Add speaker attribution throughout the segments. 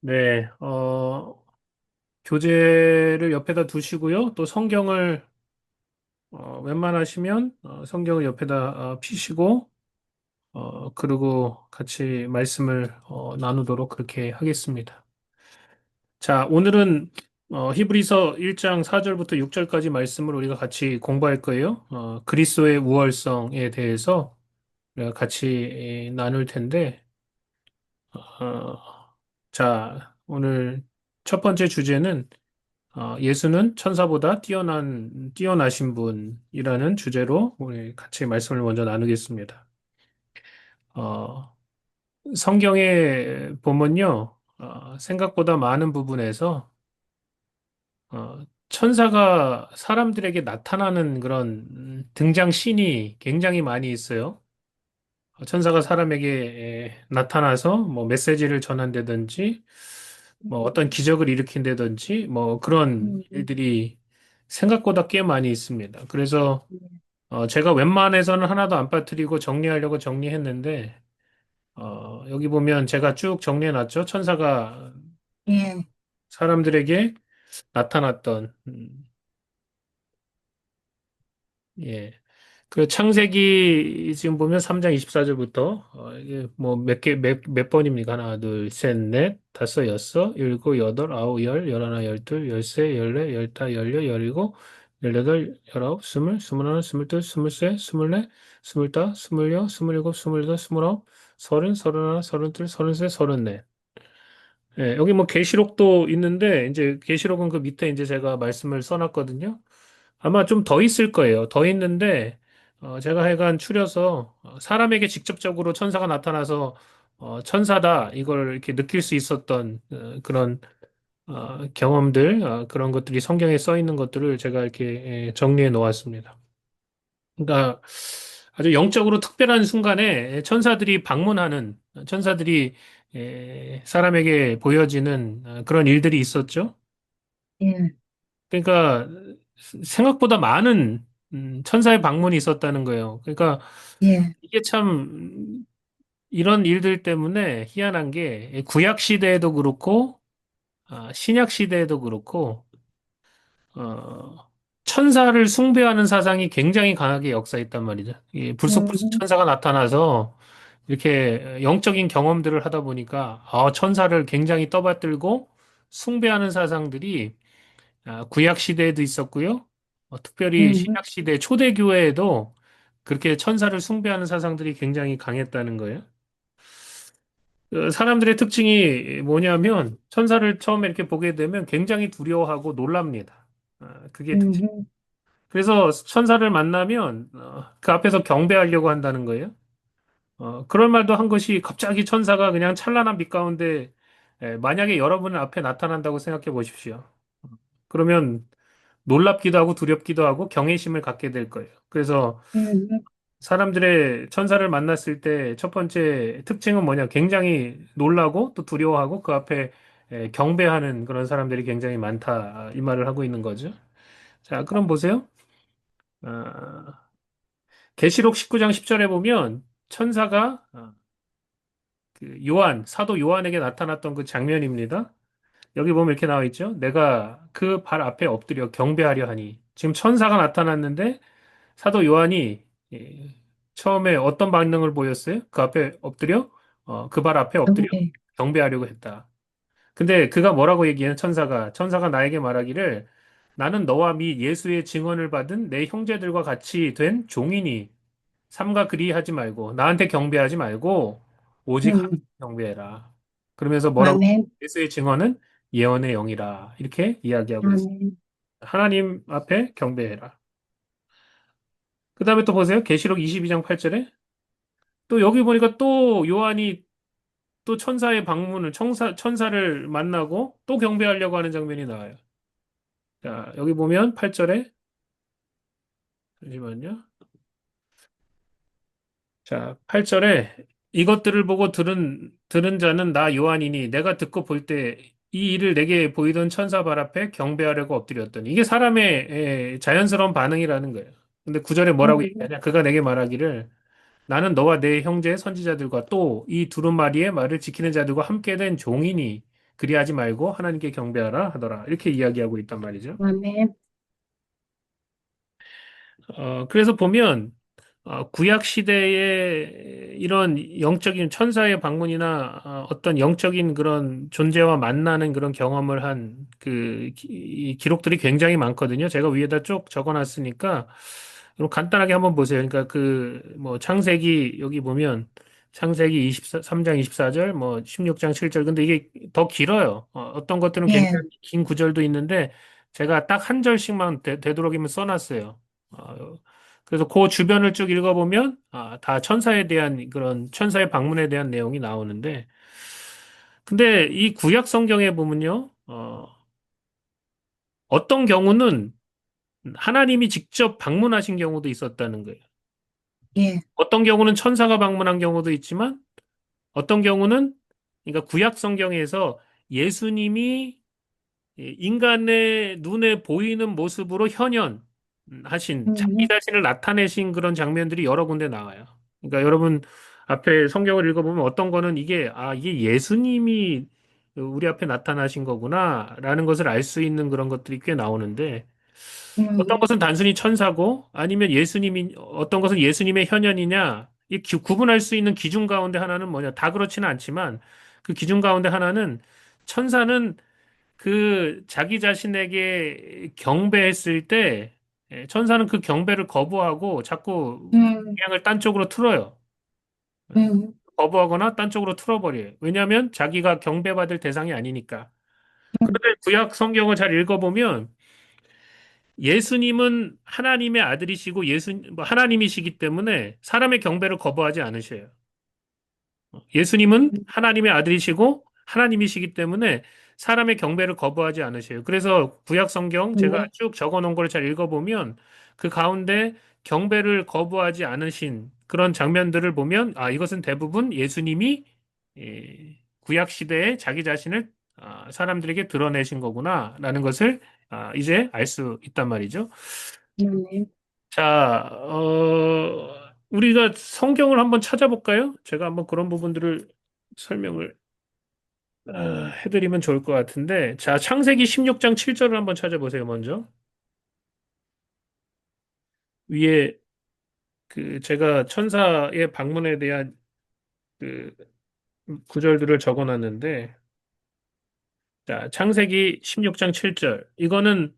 Speaker 1: 네, 교재를 옆에다 두시고요. 또 성경을, 웬만하시면, 성경을 옆에다 피시고, 그리고 같이 말씀을, 나누도록 그렇게 하겠습니다. 자, 오늘은, 히브리서 1장 4절부터 6절까지 말씀을 우리가 같이 공부할 거예요. 그리스도의 우월성에 대해서 우리가 같이 나눌 텐데, 어, 자, 오늘 첫 번째 주제는 예수는 천사보다 뛰어나신 분이라는 주제로 우리 같이 말씀을 먼저 나누겠습니다. 어, 성경에 보면요, 생각보다 많은 부분에서 천사가 사람들에게 나타나는 그런 등장 씬이 굉장히 많이 있어요. 천사가 사람에게 나타나서 뭐 메시지를 전한다든지, 뭐 어떤 기적을 일으킨다든지, 뭐 그런
Speaker 2: 음,
Speaker 1: 일들이 생각보다 꽤 많이 있습니다. 그래서 제가 웬만해서는 하나도 안 빠뜨리고 정리하려고 정리했는데, 여기 보면 제가 쭉 정리해놨죠. 천사가
Speaker 2: 예,
Speaker 1: 사람들에게 나타났던, 예. 그 창세기 지금 보면 3장 24절부터, 이게 뭐 몇 번입니까? 하나, 둘, 셋, 넷, 다섯, 여섯, 일곱, 여덟, 아홉, 열, 열하나, 열둘, 열세, 열네, 열다, 열여, 열일곱, 열여덟, 열아홉, 스물, 스물하나, 스물둘, 스물세, 스물네, 스물다, 스물여, 스물일곱, 스물여덟, 스물아홉, 서른, 서른하나, 서른둘, 서른세, 서른넷. 예, 여기 뭐 계시록도 있는데 이제 계시록은 그 밑에 이제 제가 말씀을 써놨거든요. 아마 좀 더 있을 거예요. 더 있는데 제가 하여간 추려서 사람에게 직접적으로 천사가 나타나서 천사다 이걸 이렇게 느낄 수 있었던 그런 경험들 그런 것들이 성경에 써 있는 것들을 제가 이렇게 정리해 놓았습니다. 그러니까 아주 영적으로 특별한 순간에 천사들이 사람에게 보여지는 그런 일들이 있었죠.
Speaker 2: 예,
Speaker 1: 그러니까 생각보다 많은 천사의 방문이 있었다는 거예요. 그러니까
Speaker 2: 예,
Speaker 1: 이게 참 이런 일들 때문에 희한한 게 구약 시대에도 그렇고 신약 시대에도 그렇고 어, 천사를 숭배하는 사상이 굉장히 강하게 역사했단 말이죠. 불쑥불쑥
Speaker 2: 음,
Speaker 1: 천사가 나타나서 이렇게 영적인 경험들을 하다 보니까 천사를 굉장히 떠받들고 숭배하는 사상들이 구약 시대에도 있었고요. 특별히
Speaker 2: 음,
Speaker 1: 신약 시대 초대교회에도 그렇게 천사를 숭배하는 사상들이 굉장히 강했다는 거예요. 사람들의 특징이 뭐냐면 천사를 처음에 이렇게 보게 되면 굉장히 두려워하고 놀랍니다. 그게 특징.
Speaker 2: 음,
Speaker 1: 그래서 천사를 만나면 그 앞에서 경배하려고 한다는 거예요. 그럴 말도 한 것이 갑자기 천사가 그냥 찬란한 빛 가운데 만약에 여러분 앞에 나타난다고 생각해 보십시오. 그러면 놀랍기도 하고 두렵기도 하고 경외심을 갖게 될 거예요. 그래서
Speaker 2: 음,
Speaker 1: 사람들의 천사를 만났을 때 첫 번째 특징은 뭐냐? 굉장히 놀라고 또 두려워하고 그 앞에 경배하는 그런 사람들이 굉장히 많다. 이 말을 하고 있는 거죠. 자, 그럼 보세요. 아, 계시록 19장 10절에 보면 천사가 사도 요한에게 나타났던 그 장면입니다. 여기 보면 이렇게 나와 있죠. 내가 그 발 앞에 엎드려 경배하려 하니. 지금 천사가 나타났는데 사도 요한이 예, 처음에 어떤 반응을 보였어요? 그 앞에 엎드려 그 발 앞에 엎드려
Speaker 2: 경계,
Speaker 1: 경배하려고 했다. 근데 그가 뭐라고 얘기해요? 천사가 나에게 말하기를 나는 너와 미 예수의 증언을 받은 내 형제들과 같이 된 종이니 삼가 그리하지 말고 나한테 경배하지 말고 오직 하나님
Speaker 2: 음,
Speaker 1: 경배해라. 그러면서 뭐라고
Speaker 2: 아멘,
Speaker 1: 예수의 증언은 예언의 영이라 이렇게 이야기하고 있어요.
Speaker 2: 아멘,
Speaker 1: 하나님 앞에 경배해라. 그 다음에 또 보세요. 계시록 22장 8절에 또 여기 보니까 또 요한이 또 천사를 만나고 또 경배하려고 하는 장면이 나와요. 자, 여기 보면 8절에, 잠시만요. 자, 8절에 이것들을 보고 들은 자는 나 요한이니 내가 듣고 볼 때 이 일을 내게 보이던 천사 발 앞에 경배하려고 엎드렸더니 이게 사람의 자연스러운 반응이라는 거예요. 근데 9절에 뭐라고
Speaker 2: 음,
Speaker 1: 얘기하냐? 그가 내게 말하기를 나는 너와 내 형제 선지자들과 또 이 두루마리의 말을 지키는 자들과 함께 된 종이니 그리하지 말고 하나님께 경배하라 하더라. 이렇게 이야기하고 있단 말이죠.
Speaker 2: 아멘.
Speaker 1: 그래서 보면 구약 시대의 이런 영적인 천사의 방문이나 어떤 영적인 그런 존재와 만나는 그런 경험을 한 그 기록들이 굉장히 많거든요. 제가 위에다 쭉 적어놨으니까 그럼 간단하게 한번 보세요. 그러니까 그 뭐 창세기 여기 보면 창세기 23장 24절, 뭐 16장 7절. 근데 이게 더 길어요. 어떤 것들은
Speaker 2: 예,
Speaker 1: 굉장히 긴 구절도 있는데 제가 딱 한 절씩만 되도록이면 써놨어요. 어, 그래서 그 주변을 쭉 읽어보면 다 천사에 대한 그런 천사의 방문에 대한 내용이 나오는데 근데 이 구약 성경에 보면요. 어떤 경우는 하나님이 직접 방문하신 경우도 있었다는 거예요.
Speaker 2: 예,
Speaker 1: 어떤 경우는 천사가 방문한 경우도 있지만 어떤 경우는 그러니까 구약 성경에서 예수님이 인간의 눈에 보이는 모습으로 현현하신 자기
Speaker 2: 음,
Speaker 1: 자신을 나타내신 그런 장면들이 여러 군데 나와요. 그러니까 여러분 앞에 성경을 읽어보면 어떤 거는 이게 예수님이 우리 앞에 나타나신 거구나라는 것을 알 수 있는 그런 것들이 꽤 나오는데 어떤
Speaker 2: 음,
Speaker 1: 것은 단순히 천사고 아니면 예수님이 어떤 것은 예수님의 현현이냐 구분할 수 있는 기준 가운데 하나는 뭐냐 다 그렇지는 않지만 그 기준 가운데 하나는 천사는 그 자기 자신에게 경배했을 때 천사는 그 경배를 거부하고 자꾸
Speaker 2: 음,
Speaker 1: 방향을 딴 쪽으로 틀어요.
Speaker 2: 음,
Speaker 1: 거부하거나 딴 쪽으로 틀어버려요. 왜냐하면 자기가 경배받을 대상이 아니니까.
Speaker 2: 음,
Speaker 1: 그런데 구약 성경을 잘 읽어보면 예수님은 하나님의 아들이시고 뭐 하나님이시기 때문에 사람의 경배를 거부하지 않으셔요. 예수님은 하나님의 아들이시고 하나님이시기 때문에 사람의 경배를 거부하지 않으세요. 그래서 구약 성경 제가
Speaker 2: 네,
Speaker 1: 쭉 적어 놓은 걸 잘 읽어보면 그 가운데 경배를 거부하지 않으신 그런 장면들을 보면 이것은 대부분 예수님이 구약 시대에 자기 자신을 사람들에게 드러내신 거구나라는 것을 이제 알 수 있단 말이죠.
Speaker 2: 네,
Speaker 1: 자, 우리가 성경을 한번 찾아볼까요? 제가 한번 그런 부분들을 설명을 해드리면 좋을 것 같은데, 자, 창세기 16장 7절을 한번 찾아보세요, 먼저. 위에 그 제가 천사의 방문에 대한 그 구절들을 적어놨는데, 자, 창세기 16장 7절. 이거는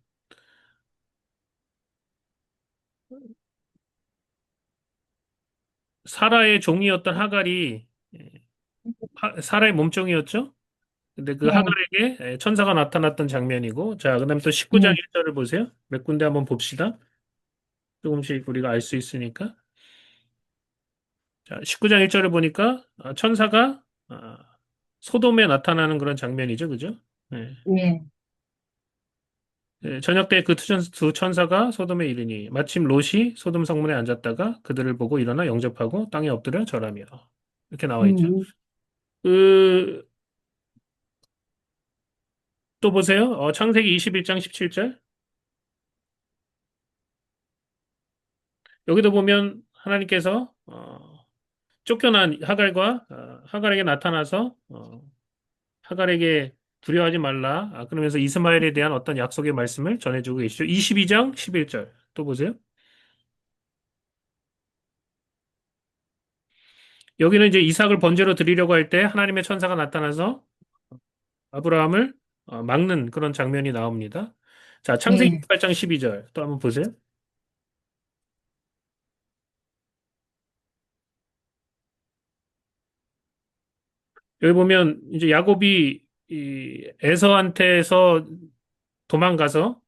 Speaker 1: 사라의 종이었던 하갈이, 사라의 몸종이었죠? 근데 그
Speaker 2: 예,
Speaker 1: 하갈에게 천사가 나타났던 장면이고, 자, 그다음에 또 19장
Speaker 2: 예,
Speaker 1: 1절을 보세요. 몇 군데 한번 봅시다. 조금씩 우리가 알 수 있으니까. 자, 19장 1절을 보니까 천사가 소돔에 나타나는 그런 장면이죠. 그죠? 네.
Speaker 2: 예,
Speaker 1: 네, 저녁 때 그 두 천사가 소돔에 이르니 마침 롯이 소돔 성문에 앉았다가 그들을 보고 일어나 영접하고 땅에 엎드려 절하며 이렇게 나와 있죠.
Speaker 2: 음,
Speaker 1: 그, 또 보세요. 창세기 21장 17절. 여기도 보면 하나님께서 쫓겨난 하갈에게 나타나서 하갈에게 두려워하지 말라. 그러면서 이스마엘에 대한 어떤 약속의 말씀을 전해주고 계시죠. 22장 11절. 또 보세요. 여기는 이제 이삭을 번제로 드리려고 할 때 하나님의 천사가 나타나서 아브라함을 막는 그런 장면이 나옵니다. 자, 창세기
Speaker 2: 예,
Speaker 1: 8장 12절. 또 한번 보세요. 여기 보면 이제 야곱이 이 에서한테서 도망가서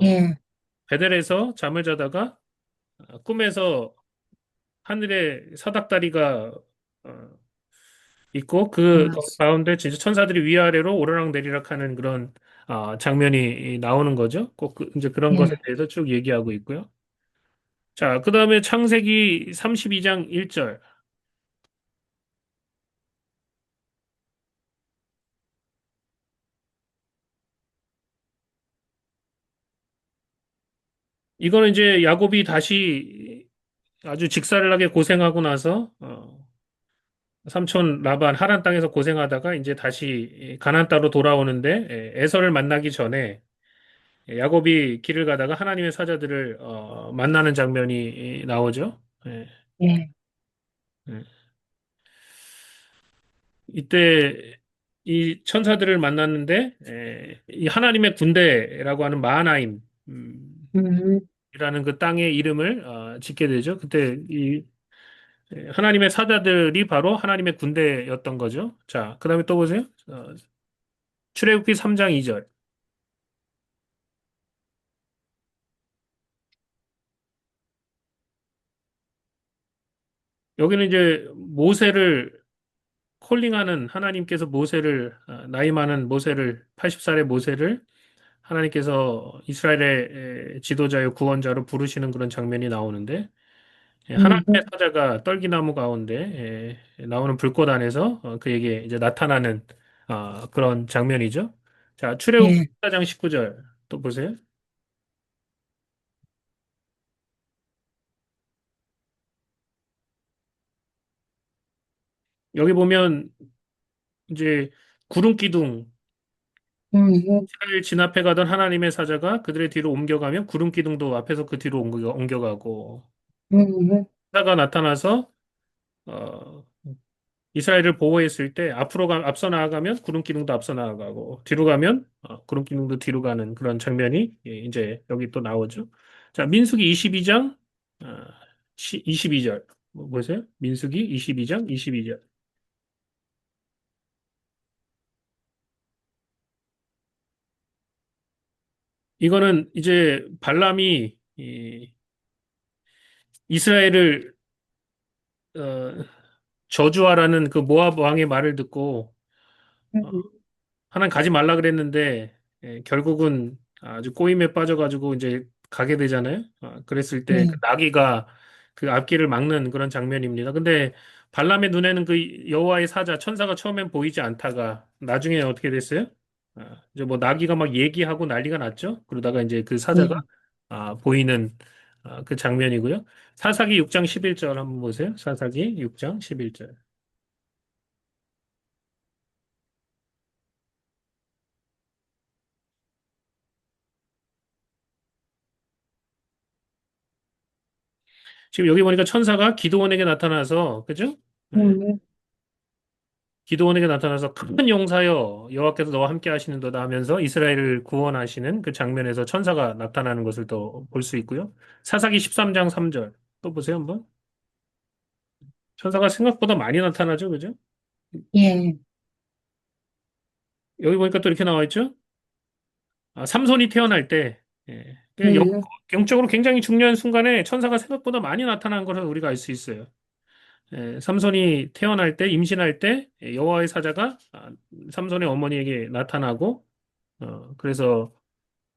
Speaker 2: 예,
Speaker 1: 베델에서 잠을 자다가 꿈에서 하늘에 사닥다리가 어, 있고 그
Speaker 2: 아,
Speaker 1: 가운데 진짜 천사들이 위아래로 오르락내리락 하는 그런 장면이 나오는 거죠. 꼭 이제 그런 것에
Speaker 2: 예,
Speaker 1: 대해서 쭉 얘기하고 있고요. 자, 그다음에 창세기 32장 1절. 이거는 이제 야곱이 다시 아주 직사를하게 고생하고 나서 삼촌 라반 하란 땅에서 고생하다가 이제 다시 가나안 땅으로 돌아오는데 에서를 만나기 전에 야곱이 길을 가다가 하나님의 사자들을 만나는 장면이 나오죠. 예,
Speaker 2: 예,
Speaker 1: 예. 이때 이 천사들을 만났는데 이 하나님의 군대라고 하는 마하나임
Speaker 2: 음,
Speaker 1: 이라는 그 땅의 이름을 짓게 되죠. 그때 이 하나님의 사자들이 바로 하나님의 군대였던 거죠. 자, 그다음에 또 보세요. 출애굽기 3장 2절. 여기는 이제 모세를 콜링하는 하나님께서 모세를 나이 많은 모세를 80살의 모세를 하나님께서 이스라엘의 지도자요 구원자로 부르시는 그런 장면이 나오는데
Speaker 2: 음,
Speaker 1: 하나님의 사자가 떨기나무 가운데 나오는 불꽃 안에서 그에게 이제 나타나는 그런 장면이죠. 자, 출애굽기
Speaker 2: 예,
Speaker 1: 4장 19절 또 보세요. 여기 보면 이제 구름 기둥
Speaker 2: 음,
Speaker 1: 를 진압해 가던 하나님의 사자가 그들의 뒤로 옮겨가면 구름 기둥도 앞에서 그 뒤로 옮겨가고
Speaker 2: 음,
Speaker 1: 사자가 나타나서 어, 이스라엘을 보호했을 때 앞서 나아가면 구름 기둥도 앞서 나아가고 뒤로 가면 구름 기둥도 뒤로 가는 그런 장면이 이제 여기 또 나오죠. 자, 민수기 22장 22절 보세요. 민수기 22장 22절. 이거는 이제 발람이 이스라엘을 어, 저주하라는 그 모압 왕의 말을 듣고 어,
Speaker 2: 음,
Speaker 1: 하나님 가지 말라 그랬는데 결국은 아주 꼬임에 빠져가지고 이제 가게 되잖아요. 그랬을 때 그
Speaker 2: 예,
Speaker 1: 나귀가 그 앞길을 막는 그런 장면입니다. 근데 발람의 눈에는 그 여호와의 사자 천사가 처음엔 보이지 않다가 나중에 어떻게 됐어요? 이제 뭐 나귀가 막 얘기하고 난리가 났죠. 그러다가 이제 그 사자가
Speaker 2: 예,
Speaker 1: 보이는 그 장면이고요. 사사기 6장 11절 한번 보세요. 사사기 6장 11절. 지금 여기 보니까 천사가 기드온에게 나타나서, 그죠? 네.
Speaker 2: 음,
Speaker 1: 기드온에게 나타나서 큰 용사여 여호와께서 너와 함께 하시는도다 하면서 이스라엘을 구원하시는 그 장면에서 천사가 나타나는 것을 또 볼 수 있고요. 사사기 13장 3절 또 보세요 한번. 천사가 생각보다 많이 나타나죠, 그죠?
Speaker 2: 예,
Speaker 1: 여기 보니까 또 이렇게 나와 있죠. 삼손이 태어날 때, 그냥
Speaker 2: 음,
Speaker 1: 영적으로 굉장히 중요한 순간에 천사가 생각보다 많이 나타난 것을 우리가 알 수 있어요. 삼손이 태어날 때, 임신할 때 여호와의 사자가 삼손의 어머니에게 나타나고 그래서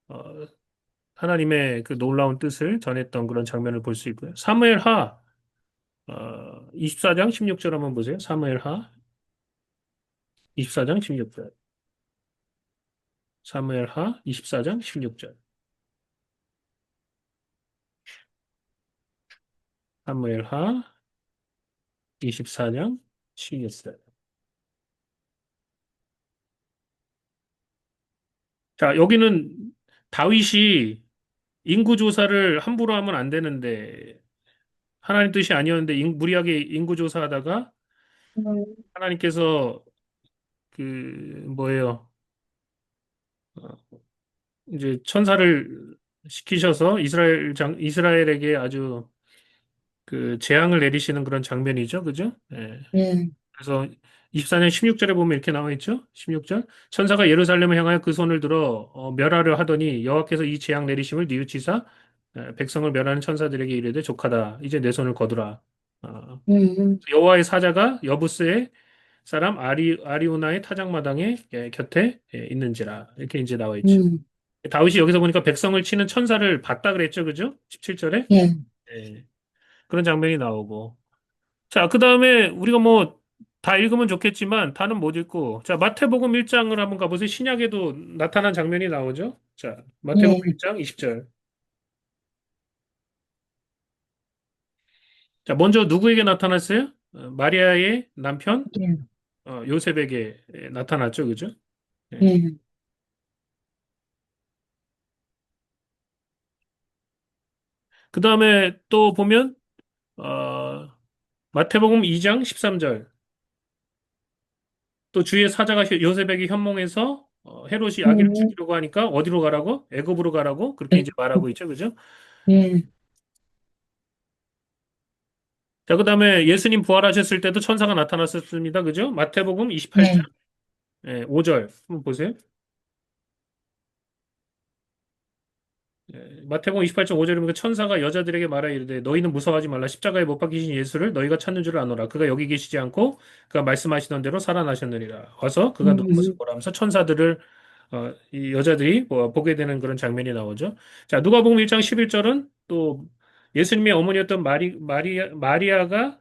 Speaker 1: 어, 하나님의 그 놀라운 뜻을 전했던 그런 장면을 볼 수 있고요. 사무엘하 24장 16절 한번 보세요. 사무엘하 24장 16절. 사무엘하 24장 16절. 사무엘하 24장 16절. 자, 여기는 다윗이 인구 조사를 함부로 하면 안 되는데 하나님 뜻이 아니었는데 무리하게 인구 조사하다가
Speaker 2: 음,
Speaker 1: 하나님께서 그 뭐예요? 이제 천사를 시키셔서 이스라엘에게 아주 그 재앙을 내리시는 그런 장면이죠. 그죠? 예.
Speaker 2: 예,
Speaker 1: 그래서 24년 16절에 보면 이렇게 나와 있죠. 16절. 천사가 예루살렘을 향하여 그 손을 들어 멸하려 하더니 여호와께서 이 재앙 내리심을 뉘우치사 백성을 멸하는 천사들에게 이르되 족하다. 이제 내 손을 거두라. 어,
Speaker 2: 음,
Speaker 1: 여호와의 사자가 여부스의 사람 아리우나의 타작마당에 곁에 있는지라. 이렇게 이제 나와 있죠.
Speaker 2: 음,
Speaker 1: 다윗이 여기서 보니까 백성을 치는 천사를 봤다 그랬죠. 그죠? 17절에.
Speaker 2: 예,
Speaker 1: 그런 장면이 나오고. 자, 그 다음에 우리가 뭐 다 읽으면 좋겠지만 다는 못 읽고. 자, 마태복음 1장을 한번 가보세요. 신약에도 나타난 장면이 나오죠. 자, 마태복음
Speaker 2: 예,
Speaker 1: 1장 20절. 자, 먼저 누구에게 나타났어요? 마리아의 남편
Speaker 2: 예,
Speaker 1: 요셉에게 나타났죠, 그죠? 예.
Speaker 2: 예,
Speaker 1: 그 다음에 또 보면 어, 마태복음 2장 13절 또 주의 사자가 요셉에게 현몽해서 헤롯이 아기를
Speaker 2: 음,
Speaker 1: 죽이려고 하니까 어디로 가라고? 애굽으로 가라고 그렇게
Speaker 2: 예,
Speaker 1: 이제 말하고 있죠, 그죠?
Speaker 2: 예,
Speaker 1: 자, 그 다음에 예수님 부활하셨을 때도 천사가 나타났었습니다, 그죠? 마태복음 28장
Speaker 2: 예,
Speaker 1: 5절 한번 보세요. 마태복음 28장 5절에 보니까 천사가 여자들에게 말하 이르되 너희는 무서워하지 말라 십자가에 못 박히신 예수를 너희가 찾는 줄 아노라 그가 여기 계시지 않고 그가 말씀하시던 대로 살아나셨느니라 와서 그가 누구 것을
Speaker 2: 음,
Speaker 1: 보라 하면서 천사들을 이 여자들이 뭐 보게 되는 그런 장면이 나오죠. 자, 누가복음 1장 11절은 또 예수님의 어머니였던 마리아가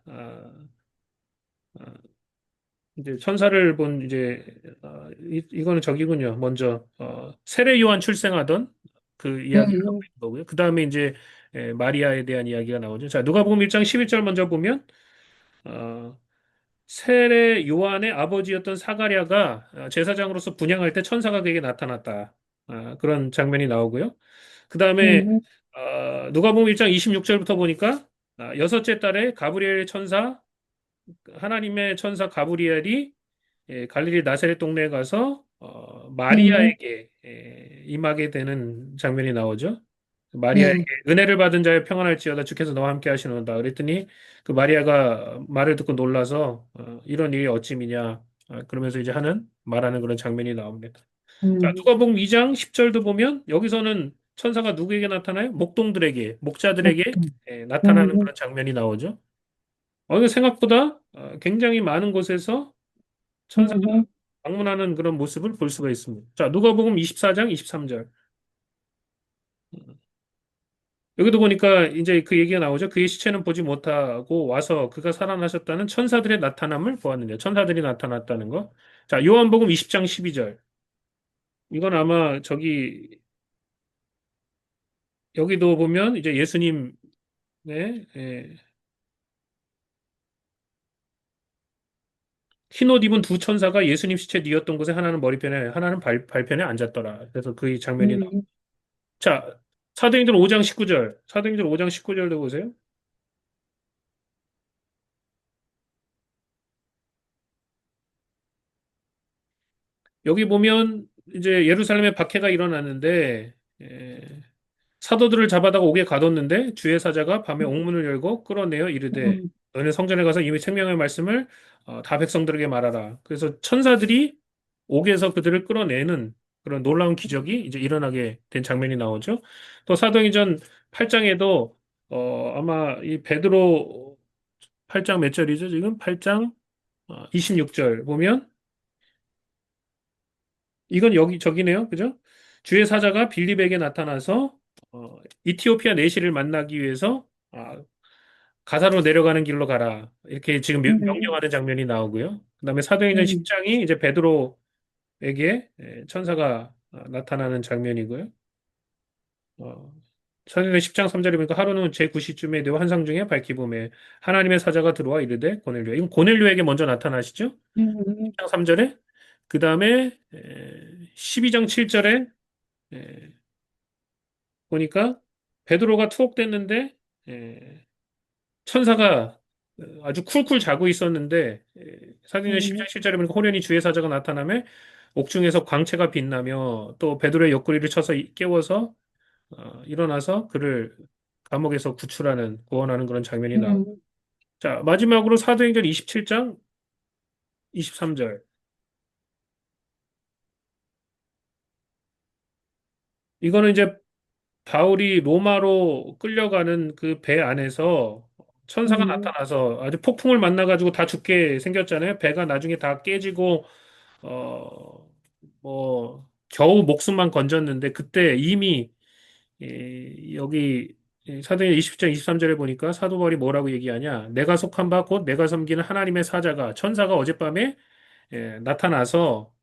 Speaker 1: 이제 천사를 본 이제 이거는 저기군요. 먼저 세례 요한 출생하던 그 이야기를 하고
Speaker 2: 음,
Speaker 1: 있는 거고요. 그 다음에 이제 마리아에 대한 이야기가 나오죠. 자, 누가복음 1장 11절 먼저 보면 어, 세례 요한의 아버지였던 사가랴가 제사장으로서 분향할 때 천사가 그에게 나타났다. 그런 장면이 나오고요. 그 다음에
Speaker 2: 음,
Speaker 1: 누가복음 1장 26절부터 보니까 여섯째 달에 가브리엘 천사 하나님의 천사 가브리엘이 갈릴리 나사렛 동네에 가서
Speaker 2: 음,
Speaker 1: 마리아에게 임하게 되는 장면이 나오죠. 마리아에게
Speaker 2: 예,
Speaker 1: 은혜를 받은 자여 평안할지어다 주께서 너와 함께 하시는다. 그랬더니 그 마리아가 말을 듣고 놀라서 이런 일이 어찌미냐 그러면서 이제 말하는 그런 장면이 나옵니다. 자,
Speaker 2: 음,
Speaker 1: 누가복음 2장 10절도 보면 여기서는 천사가 누구에게 나타나요? 목동들에게, 목자들에게
Speaker 2: 목동,
Speaker 1: 나타나는
Speaker 2: 음,
Speaker 1: 그런 장면이 나오죠. 이거 생각보다 굉장히 많은 곳에서 천사가
Speaker 2: 음,
Speaker 1: 방문하는 그런 모습을 볼 수가 있습니다. 자, 누가복음 24장 23절. 여기도 보니까 이제 그 얘기가 나오죠. 그의 시체는 보지 못하고 와서 그가 살아나셨다는 천사들의 나타남을 보았는데, 천사들이 나타났다는 거. 자, 요한복음 20장 12절. 이건 아마 여기도 보면 이제 예수님의 흰옷 입은 두 천사가 예수님 시체 뉘었던 곳에 하나는 머리편에, 하나는 발편에 앉았더라. 그래서 그 장면이 나.
Speaker 2: 음,
Speaker 1: 자, 사도행전 5장 19절. 사도행전 5장 19절도 보세요. 여기 보면 이제 예루살렘에 박해가 일어났는데 사도들을 잡아다가 옥에 가뒀는데 주의 사자가 밤에 옥문을 열고 끌어내어 이르되
Speaker 2: 음,
Speaker 1: 너는 성전에 가서 이미 생명의 말씀을 다 백성들에게 말하라. 그래서 천사들이 옥에서 그들을 끌어내는 그런 놀라운 기적이 이제 일어나게 된 장면이 나오죠. 또 사도행전 8장에도 아마 이 베드로 8장 몇 절이죠? 지금 8장 26절 보면 이건 여기 저기네요. 그죠? 주의 사자가 빌립에게 나타나서 이티오피아 내시를 만나기 위해서 가사로 내려가는 길로 가라. 이렇게 지금
Speaker 2: 음,
Speaker 1: 명령하는 장면이 나오고요. 그다음에 사도행전
Speaker 2: 음,
Speaker 1: 10장이 이제 베드로에게 천사가 나타나는 장면이고요. 어, 사도행전 10장 3절에 보니까 하루는 제9시쯤에 되어 환상 중에 밝히 보매 하나님의 사자가 들어와 이르되 고넬료에 이건 고넬료에게 먼저 나타나시죠?
Speaker 2: 음,
Speaker 1: 10장 3절에 그 다음에 12장 7절에 보니까 베드로가 투옥됐는데 천사가 아주 쿨쿨 자고 있었는데 사도행전 10장
Speaker 2: 음,
Speaker 1: 7절에 보니까 호련히 주의 사자가 나타나며 옥중에서 광채가 빛나며 또 베드로의 옆구리를 쳐서 깨워서 일어나서 그를 감옥에서 구원하는 그런 장면이 나오고
Speaker 2: 음,
Speaker 1: 자 마지막으로 사도행전 27장 23절 이거는 이제 바울이 로마로 끌려가는 그 배 안에서 천사가
Speaker 2: 음,
Speaker 1: 나타나서 아주 폭풍을 만나가지고 다 죽게 생겼잖아요. 배가 나중에 다 깨지고, 겨우 목숨만 건졌는데, 그때 이미, 여기 사도행 20장 23절에 보니까 사도 바울이 뭐라고 얘기하냐. 내가 속한 바 곧 내가 섬기는 하나님의 사자가, 천사가 어젯밤에 나타나서,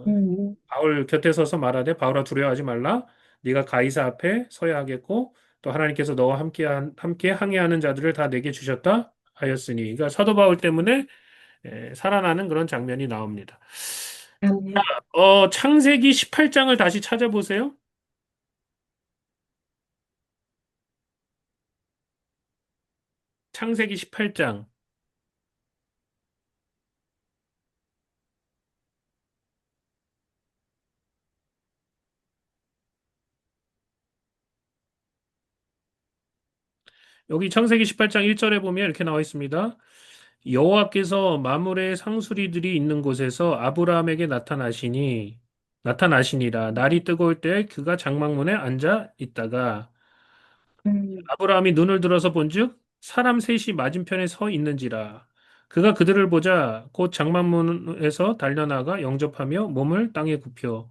Speaker 2: 음,
Speaker 1: 바울 곁에 서서 말하되 바울아 두려워하지 말라. 네가 가이사 앞에 서야 하겠고 또 하나님께서 너와 함께 항해하는 자들을 다 내게 주셨다. 하였으니. 그러니까 사도 바울 때문에 살아나는 그런 장면이 나옵니다.
Speaker 2: 아멘.
Speaker 1: 창세기 18장을 다시 찾아보세요. 창세기 18장. 여기 창세기 18장 1절에 보면 이렇게 나와 있습니다. 여호와께서 마물의 상수리들이 있는 곳에서 아브라함에게 나타나시니라. 날이 뜨거울 때 그가 장막문에 앉아 있다가
Speaker 2: 음,
Speaker 1: 아브라함이 눈을 들어서 본즉 사람 셋이 맞은편에 서 있는지라. 그가 그들을 보자 곧 장막문에서 달려나가 영접하며 몸을 땅에 굽혀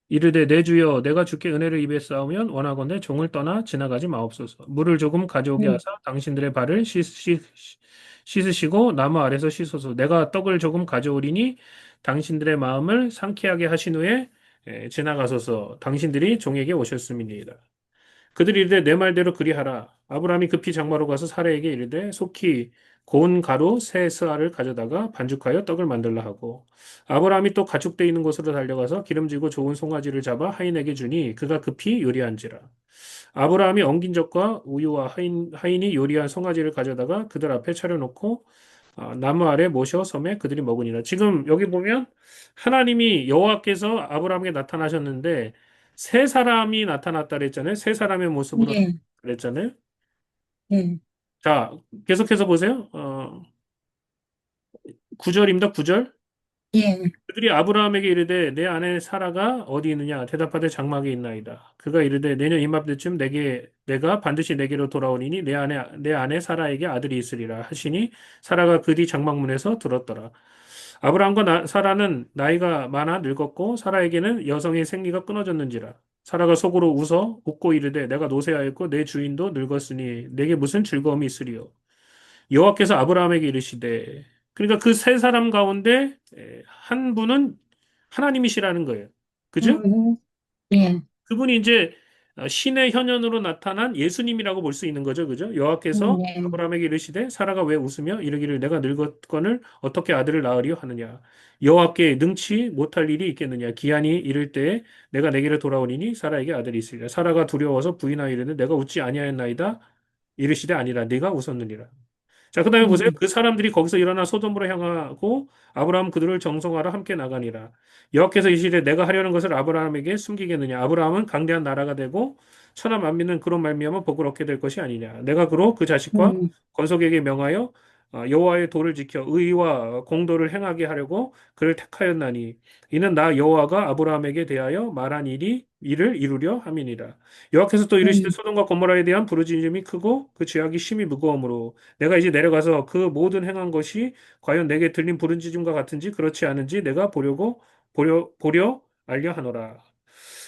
Speaker 1: 이르되 내 주여 내가 주께 은혜를 입에 쌓으면 원하건대 종을 떠나 지나가지 마옵소서. 물을 조금 가져오게
Speaker 2: 음,
Speaker 1: 하사 당신들의 발을 씻으시고 나무 아래서 씻소서. 내가 떡을 조금 가져오리니 당신들의 마음을 상쾌하게 하신 후에 지나가소서. 당신들이 종에게 오셨음이니이다. 그들이 이르되 내 말대로 그리하라. 아브라함이 급히 장마로 가서 사라에게 이르되 속히 고운 가루 세 스아를 가져다가 반죽하여 떡을 만들라 하고 아브라함이 또 가축대 있는 곳으로 달려가서 기름지고 좋은 송아지를 잡아 하인에게 주니 그가 급히 요리한지라. 아브라함이 엉긴 젖과 우유와 하인이 요리한 송아지를 가져다가 그들 앞에 차려놓고 나무 아래 모셔 섬에 그들이 먹으니라. 지금 여기 보면 하나님이 여호와께서 아브라함에게 나타나셨는데 세 사람이 나타났다 그랬잖아요. 세 사람의 모습으로
Speaker 2: 예,
Speaker 1: 그랬잖아요.
Speaker 2: 예,
Speaker 1: 자, 계속해서 보세요. 9절입니다. 9절.
Speaker 2: 예,
Speaker 1: 그들이 아브라함에게 이르되 내 아내 사라가 어디 있느냐 대답하되 장막에 있나이다. 그가 이르되 내년 이맘때쯤 내가 반드시 내게로 돌아오리니 내 아내 사라에게 아들이 있으리라 하시니 사라가 그 뒤 장막문에서 들었더라. 아브라함과 사라는 나이가 많아 늙었고 사라에게는 여성의 생리가 끊어졌는지라. 사라가 속으로 웃고 이르되 내가 노쇠하였고 내 주인도 늙었으니 내게 무슨 즐거움이 있으리요. 여호와께서 아브라함에게 이르시되 그러니까 그 세 사람 가운데 한 분은 하나님이시라는 거예요. 그죠?
Speaker 2: 음, 예,
Speaker 1: 그분이 이제 신의 현현으로 나타난 예수님이라고 볼 수 있는 거죠. 그죠? 여호와께서
Speaker 2: 예,
Speaker 1: 아브라함에게 이르시되 사라가 왜 웃으며 이르기를 내가 늙었거늘 어떻게 아들을 낳으리요 하느냐. 여호와께 능치 못할 일이 있겠느냐. 기한이 이를 때에 내가 내게로 돌아오리니 사라에게 아들이 있으리라. 사라가 두려워서 부인하여 이르되 내가 웃지 아니하였나이다. 이르시되 아니라 네가 웃었느니라. 자, 그 다음에 보세요.
Speaker 2: 음,
Speaker 1: 그 사람들이 거기서 일어나 소돔으로 향하고 아브라함 그들을 정송하러 함께 나가니라. 여호와께서 이르시되 내가 하려는 것을 아브라함에게 숨기겠느냐. 아브라함은 강대한 나라가 되고 천하 만민은 그로 말미암아 복을 얻게 될 것이 아니냐. 내가 그로 그 자식과
Speaker 2: 음,
Speaker 1: 건속에게 명하여 여호와의 도를 지켜 의와 공도를 행하게 하려고 그를 택하였나니 이는 나 여호와가 아브라함에게 대하여 말한 이를 이루려 함이니라. 여호와께서 또 이르시되
Speaker 2: 음,
Speaker 1: 소돔과 고모라에 대한 부르짖음이 크고 그 죄악이 심히 무거우므로 내가 이제 내려가서 그 모든 행한 것이 과연 내게 들린 부르짖음과 같은지 그렇지 않은지 내가 보려 알려 하노라.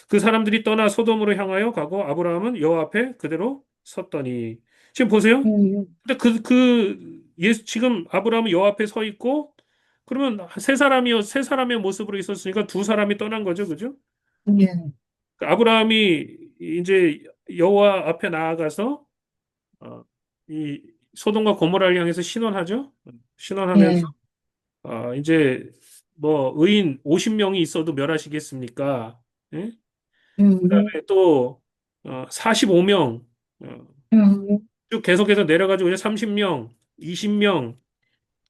Speaker 1: 그 사람들이 떠나 소돔으로 향하여 가고 아브라함은 여호와 앞에 그대로 섰더니 지금 보세요. 근데 지금 아브라함은 여호와 앞에 서 있고 그러면 세 사람의 모습으로 있었으니까 두 사람이 떠난 거죠. 그죠?
Speaker 2: 예,
Speaker 1: 그 아브라함이 이제 여호와 앞에 나아가서 어, 이 소돔과 고모라를 향해서 신원하죠. 신원하면서
Speaker 2: 예,
Speaker 1: 이제 뭐 의인 50명이 있어도 멸하시겠습니까? 예?
Speaker 2: 음,
Speaker 1: 그다음에 또 45명
Speaker 2: 음,
Speaker 1: 쭉 계속해서 내려가지고 이제 30명, 20명,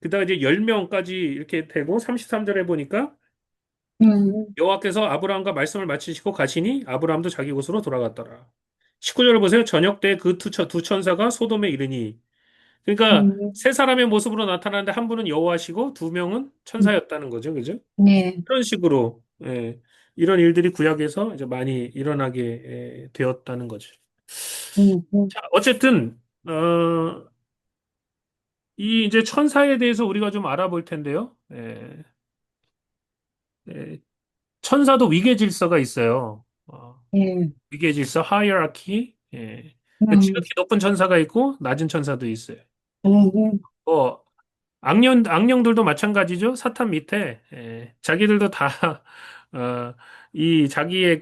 Speaker 1: 그다가 이제 10명까지 이렇게 되고 33절에 보니까 여호와께서 아브라함과 말씀을 마치시고 가시니 아브라함도 자기 곳으로 돌아갔더라. 19절을 보세요. 저녁 때 그 두 천사가 소돔에 이르니 그러니까 세 사람의 모습으로 나타나는데 한 분은 여호와시고 두 명은 천사였다는 거죠. 그죠?
Speaker 2: 예,
Speaker 1: 이런 식으로 이런 일들이 구약에서 이제 많이 일어나게 되었다는 거죠.
Speaker 2: 음,
Speaker 1: 자, 어쨌든 이 이제 천사에 대해서 우리가 좀 알아볼 텐데요. 예, 천사도 위계 질서가 있어요.
Speaker 2: 예,
Speaker 1: 위계 질서, 하이어라키. 예. 근데
Speaker 2: 음,
Speaker 1: 지극히 높은 천사가 있고 낮은 천사도 있어요.
Speaker 2: 음,
Speaker 1: 뭐 악령들도 마찬가지죠. 사탄 밑에 자기들도 다 이 자기의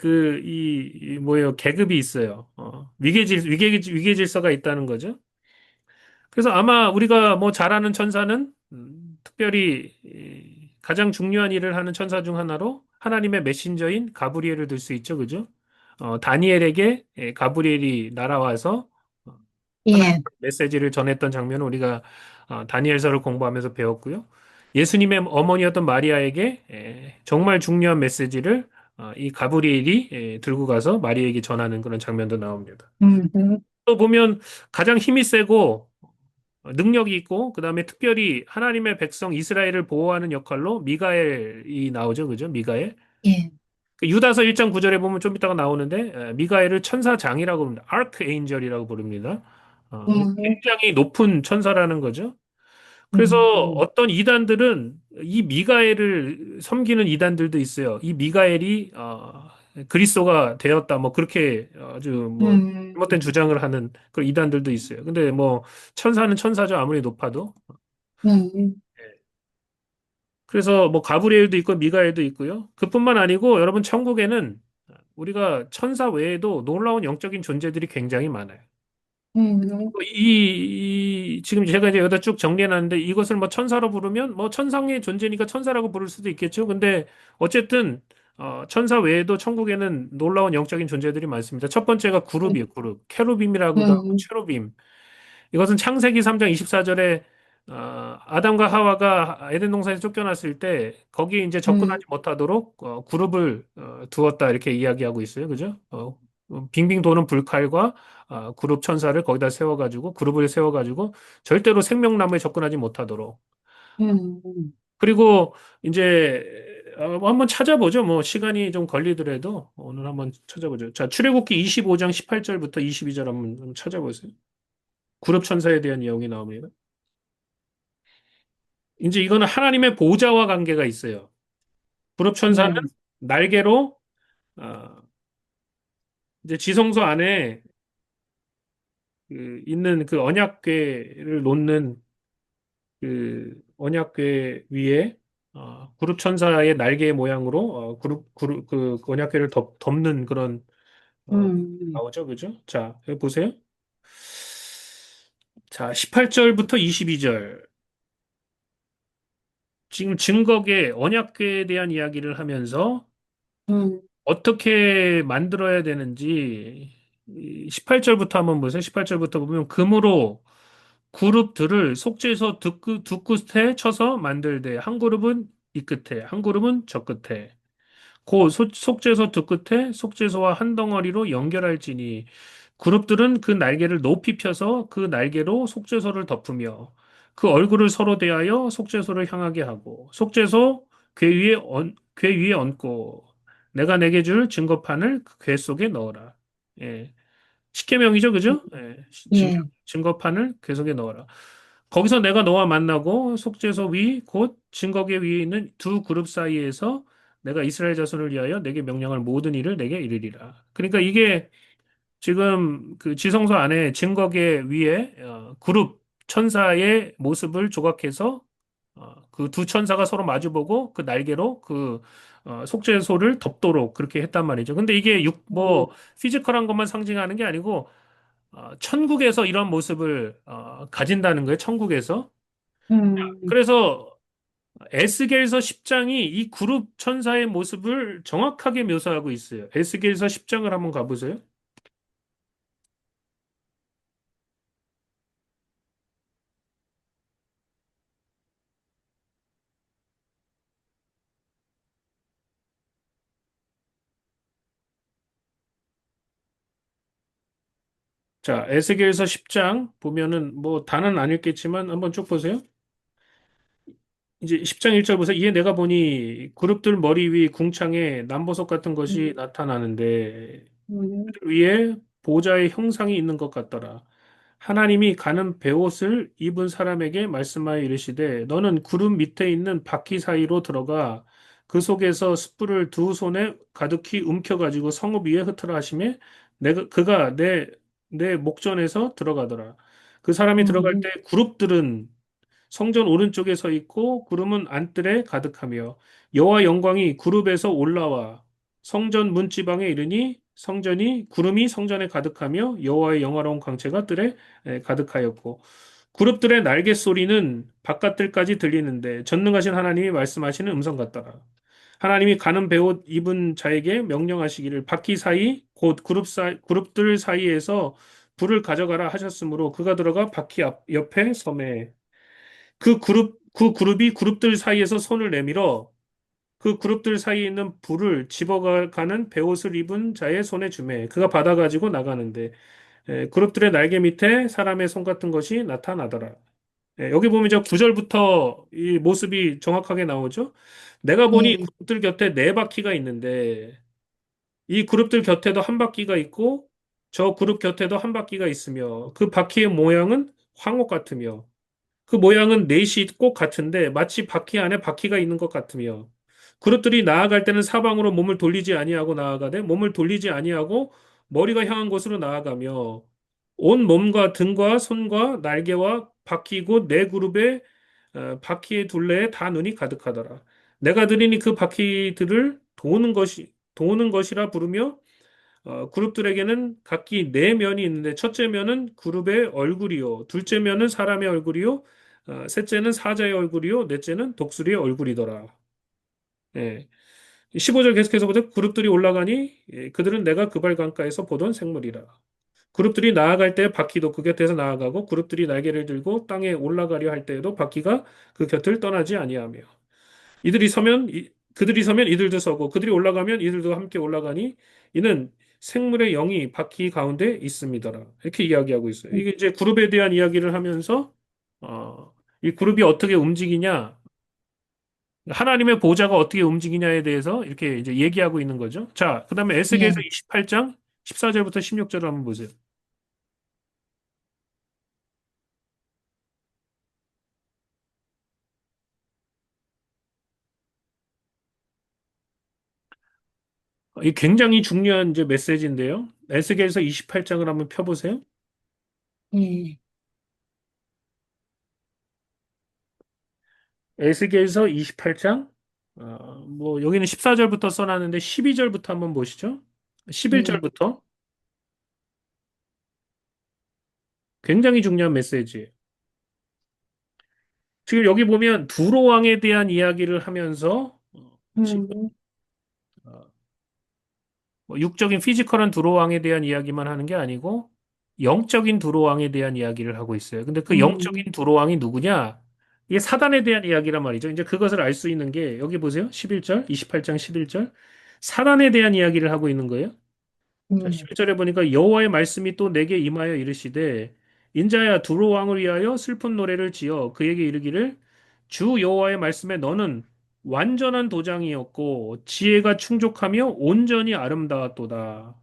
Speaker 1: 뭐예요 계급이 있어요. 위계 질서가 있다는 거죠. 그래서 아마 우리가 뭐 잘 아는 천사는 특별히 가장 중요한 일을 하는 천사 중 하나로 하나님의 메신저인 가브리엘을 들 수 있죠. 그죠? 다니엘에게 가브리엘이 날아와서 어, 하나님의
Speaker 2: 예,
Speaker 1: 메시지를 전했던 장면을 우리가 다니엘서를 공부하면서 배웠고요. 예수님의 어머니였던 마리아에게 정말 중요한 메시지를 이 가브리엘이 들고 가서 마리아에게 전하는 그런 장면도 나옵니다.
Speaker 2: 음,
Speaker 1: 또 보면 가장 힘이 세고 능력이 있고 그다음에 특별히 하나님의 백성 이스라엘을 보호하는 역할로 미가엘이 나오죠. 그죠? 미가엘.
Speaker 2: 예,
Speaker 1: 그 유다서 1장 9절에 보면 좀 이따가 나오는데 미가엘을 천사장이라고 부릅니다. 아크에인절이라고 부릅니다.
Speaker 2: 음,
Speaker 1: 굉장히 높은 천사라는 거죠. 그래서
Speaker 2: 음,
Speaker 1: 어떤 이단들은 이 미가엘을 섬기는 이단들도 있어요. 이 미가엘이 그리스도가 되었다. 뭐 그렇게 아주 뭐
Speaker 2: 음,
Speaker 1: 잘못된 주장을 하는 그런 이단들도 있어요. 근데 뭐 천사는 천사죠. 아무리 높아도.
Speaker 2: 음,
Speaker 1: 그래서 뭐 가브리엘도 있고 미가엘도 있고요. 그뿐만 아니고 여러분 천국에는 우리가 천사 외에도 놀라운 영적인 존재들이 굉장히 많아요. 지금 제가 이제 여기다 쭉 정리해놨는데 이것을 뭐 천사로 부르면 뭐 천상의 존재니까 천사라고 부를 수도 있겠죠. 근데 어쨌든 천사 외에도 천국에는 놀라운 영적인 존재들이 많습니다. 첫 번째가 그룹이에요. 그룹. 케루빔이라고도 하고
Speaker 2: 음,
Speaker 1: 체루빔. 이것은 창세기 3장 24절에 아담과 하와가 에덴 동산에서 쫓겨났을 때 거기에 이제 접근하지 못하도록 그룹을 두었다 이렇게 이야기하고 있어요. 그죠? 빙빙 도는 불칼과 그룹 천사를 거기다 세워가지고 그룹을 세워가지고 절대로 생명나무에 접근하지 못하도록.
Speaker 2: 음,
Speaker 1: 그리고 이제 뭐 한번 찾아보죠. 뭐 시간이 좀 걸리더라도 오늘 한번 찾아보죠. 자, 출애굽기 25장 18절부터 22절 한번 찾아보세요. 그룹 천사에 대한 내용이 나옵니다. 이제 이거는 하나님의 보좌와 관계가 있어요. 그룹 천사는
Speaker 2: 예,
Speaker 1: 날개로 어, 이제 지성소 안에 있는 그 언약궤를 놓는 그 언약궤 위에 그룹 천사의 날개 모양으로 그룹 그 언약궤를 덮는 그런 어,
Speaker 2: 음,
Speaker 1: 나오죠, 그죠? 자, 여기 보세요. 자, 18절부터 22절. 지금 증거계 언약궤에 대한 이야기를 하면서
Speaker 2: 음,
Speaker 1: 어떻게 만들어야 되는지 18절부터 한번 보세요. 18절부터 보면 금으로 그룹들을 속죄소 두 끝에 쳐서 만들되 한 그룹은 이 끝에 한 그룹은 저 끝에 속죄소 두 끝에 속죄소와 한 덩어리로 연결할지니 그룹들은 그 날개를 높이 펴서 그 날개로 속죄소를 덮으며 그 얼굴을 서로 대하여 속죄소를 향하게 하고 속죄소 궤 위에 얹고 내가 내게 줄 증거판을 그 궤 속에 넣어라. 예. 십계명이죠, 그죠? 예.
Speaker 2: 예,
Speaker 1: 증거판을 궤 속에 넣어라. 거기서 내가 너와 만나고 속죄소 위 곧 증거궤 위에 있는 두 그룹 사이에서 내가 이스라엘 자손을 위하여 내게 명령할 모든 일을 내게 이르리라. 그러니까 이게 지금 그 지성소 안에 증거계 위에 그룹 천사의 모습을 조각해서 그 두 천사가 서로 마주보고 그 날개로 그 속죄소를 덮도록 그렇게 했단 말이죠. 근데 이게 뭐 피지컬한 것만 상징하는 게 아니고 천국에서 이런 모습을 가진다는 거예요. 천국에서.
Speaker 2: 음,
Speaker 1: 그래서 에스겔서 10장이 이 그룹 천사의 모습을 정확하게 묘사하고 있어요. 에스겔서 10장을 한번 가보세요. 자, 에스겔서 10장 보면은 뭐 다는 안 읽겠지만 한번 쭉 보세요. 이제 10장 1절 보세요. 이에 내가 보니 그룹들 머리 위 궁창에 남보석 같은 것이 나타나는데 그 위에 보좌의 형상이 있는 것 같더라. 하나님이 가는 베옷을 입은 사람에게 말씀하여 이르시되 너는 구름 밑에 있는 바퀴 사이로 들어가 그 속에서 숯불을 두 손에 가득히 움켜가지고 성읍 위에 흩으라 하시매 내가 그가 내 목전에서 들어가더라. 그 사람이 들어갈 때 그룹들은 성전 오른쪽에 서 있고 구름은 안뜰에 가득하며 여호와 영광이 구름에서 올라와 성전 문지방에 이르니 구름이 성전에 가득하며 여호와의 영화로운 광채가 뜰에 가득하였고 그룹들의 날개 소리는 바깥들까지 들리는데 전능하신 하나님이 말씀하시는 음성 같더라. 하나님이 가는 베옷 입은 자에게 명령하시기를 바퀴 사이 곧 그룹들 사이에서 불을 가져가라 하셨으므로 그가 들어가 바퀴 옆에 섬에 그 그룹이 그룹들 사이에서 손을 내밀어 그 그룹들 사이에 있는 불을 집어가는 베옷을 입은 자의 손에 주매 그가 받아가지고 나가는데 그룹들의 날개 밑에 사람의 손 같은 것이 나타나더라. 여기 보면 저 9절부터 이 모습이 정확하게 나오죠. 내가 보니
Speaker 2: 예,
Speaker 1: 그룹들 곁에 네 바퀴가 있는데 이 그룹들 곁에도 한 바퀴가 있고 저 그룹 곁에도 한 바퀴가 있으며 그 바퀴의 모양은 황옥 같으며 그 모양은 넷이 꼭 같은데 마치 바퀴 안에 바퀴가 있는 것 같으며 그릇들이 나아갈 때는 사방으로 몸을 돌리지 아니하고 나아가되 몸을 돌리지 아니하고 머리가 향한 곳으로 나아가며 온 몸과 등과 손과 날개와 바퀴 곧 네 그룹의 바퀴의 둘레에 다 눈이 가득하더라. 내가 들으니 그 바퀴들을 도는 것이라 부르며 그룹들에게는 각기 네 면이 있는데 첫째 면은 그룹의 얼굴이요, 둘째 면은 사람의 얼굴이요, 셋째는 사자의 얼굴이요, 넷째는 독수리의 얼굴이더라. 예. 15절 계속해서 보자. 그룹들이 올라가니 그들은 내가 그발 강가에서 보던 생물이라. 그룹들이 나아갈 때 바퀴도 그 곁에서 나아가고 그룹들이 날개를 들고 땅에 올라가려 할 때에도 바퀴가 그 곁을 떠나지 아니하며 그들이 서면 이들도 서고 그들이 올라가면 이들도 함께 올라가니 이는 생물의 영이 바퀴 가운데 있음이더라. 이렇게 이야기하고 있어요. 이게 이제 그룹에 대한 이야기를 하면서 이 그룹이 어떻게 움직이냐, 하나님의 보좌가 어떻게 움직이냐에 대해서 이렇게 이제 얘기하고 있는 거죠. 자, 그다음에 에스겔서
Speaker 2: 예,
Speaker 1: 28장 14절부터 16절을 한번 보세요. 이 굉장히 중요한 이제 메시지인데요. 에스겔서 28장을 한번 펴보세요.
Speaker 2: 예,
Speaker 1: 에스겔서 28장, 뭐, 여기는 14절부터 써놨는데 12절부터 한번 보시죠.
Speaker 2: 예,
Speaker 1: 11절부터. 굉장히 중요한 메시지. 지금 여기 보면 두로 왕에 대한 이야기를 하면서, 지금,
Speaker 2: 음,
Speaker 1: 어, 뭐 육적인 피지컬한 두로 왕에 대한 이야기만 하는 게 아니고, 영적인 두로 왕에 대한 이야기를 하고 있어요. 근데 그
Speaker 2: 음,
Speaker 1: 영적인 두로 왕이 누구냐? 이게 사단에 대한 이야기란 말이죠. 이제 그것을 알 수 있는 게, 여기 보세요. 11절, 28장 11절. 사단에 대한 이야기를 하고 있는 거예요. 자,
Speaker 2: 음,
Speaker 1: 11절에 보니까 여호와의 말씀이 또 내게 임하여 이르시되 인자야 두로 왕을 위하여 슬픈 노래를 지어 그에게 이르기를 주 여호와의 말씀에 너는 완전한 도장이었고 지혜가 충족하며 온전히 아름다웠도다.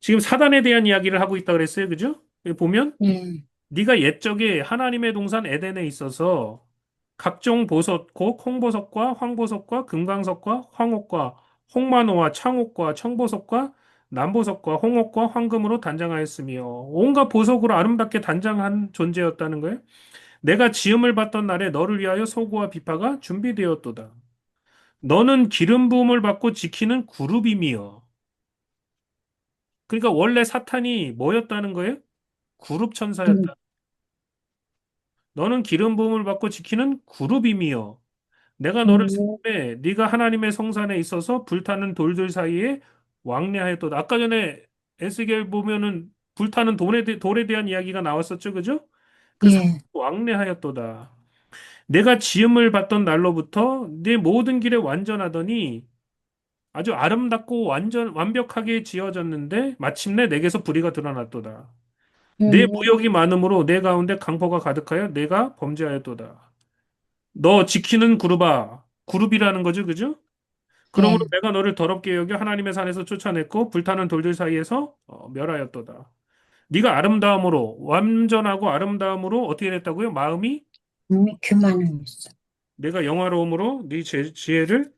Speaker 1: 지금 사단에 대한 이야기를 하고 있다 그랬어요. 그죠? 여기 보면
Speaker 2: 예,
Speaker 1: 네가 옛적에 하나님의 동산 에덴에 있어서 각종 보석 곧 홍보석과 황보석과 금강석과 황옥과 홍만호와 창옥과 청보석과 남보석과 홍옥과 황금으로 단장하였으며 온갖 보석으로 아름답게 단장한 존재였다는 거예요. 내가 지음을 받던 날에 너를 위하여 소고와 비파가 준비되었도다. 너는 기름 부음을 받고 지키는 그룹이미요. 그러니까 원래 사탄이 뭐였다는 거예요? 그룹 천사였다. 너는 기름 부음을 받고 지키는 그룹이미요. 내가 너를
Speaker 2: 음,
Speaker 1: 세움에 네가 하나님의 성산에 있어서 불타는 돌들 사이에 왕래하였도다. 아까 전에 에스겔 보면은 불타는 돌에 대한 이야기가 나왔었죠, 그죠? 그 사이에
Speaker 2: 예,
Speaker 1: 왕래하였도다. 내가 지음을 받던 날로부터 네 모든 길에 완전하더니 아주 아름답고 완벽하게 지어졌는데 마침내 내게서 불의가 드러났도다. 내
Speaker 2: 음,
Speaker 1: 무역이 많으므로 내 가운데 강포가 가득하여 내가 범죄하였도다. 너 지키는 그룹이라는 거죠, 그죠? 그러므로
Speaker 2: 예,
Speaker 1: 내가 너를 더럽게 여겨 하나님의 산에서 쫓아냈고 불타는 돌들 사이에서 멸하였도다. 네가 아름다움으로 완전하고 아름다움으로 어떻게 됐다고요? 마음이
Speaker 2: 교만했어.
Speaker 1: 내가 영화로움으로 네 지혜를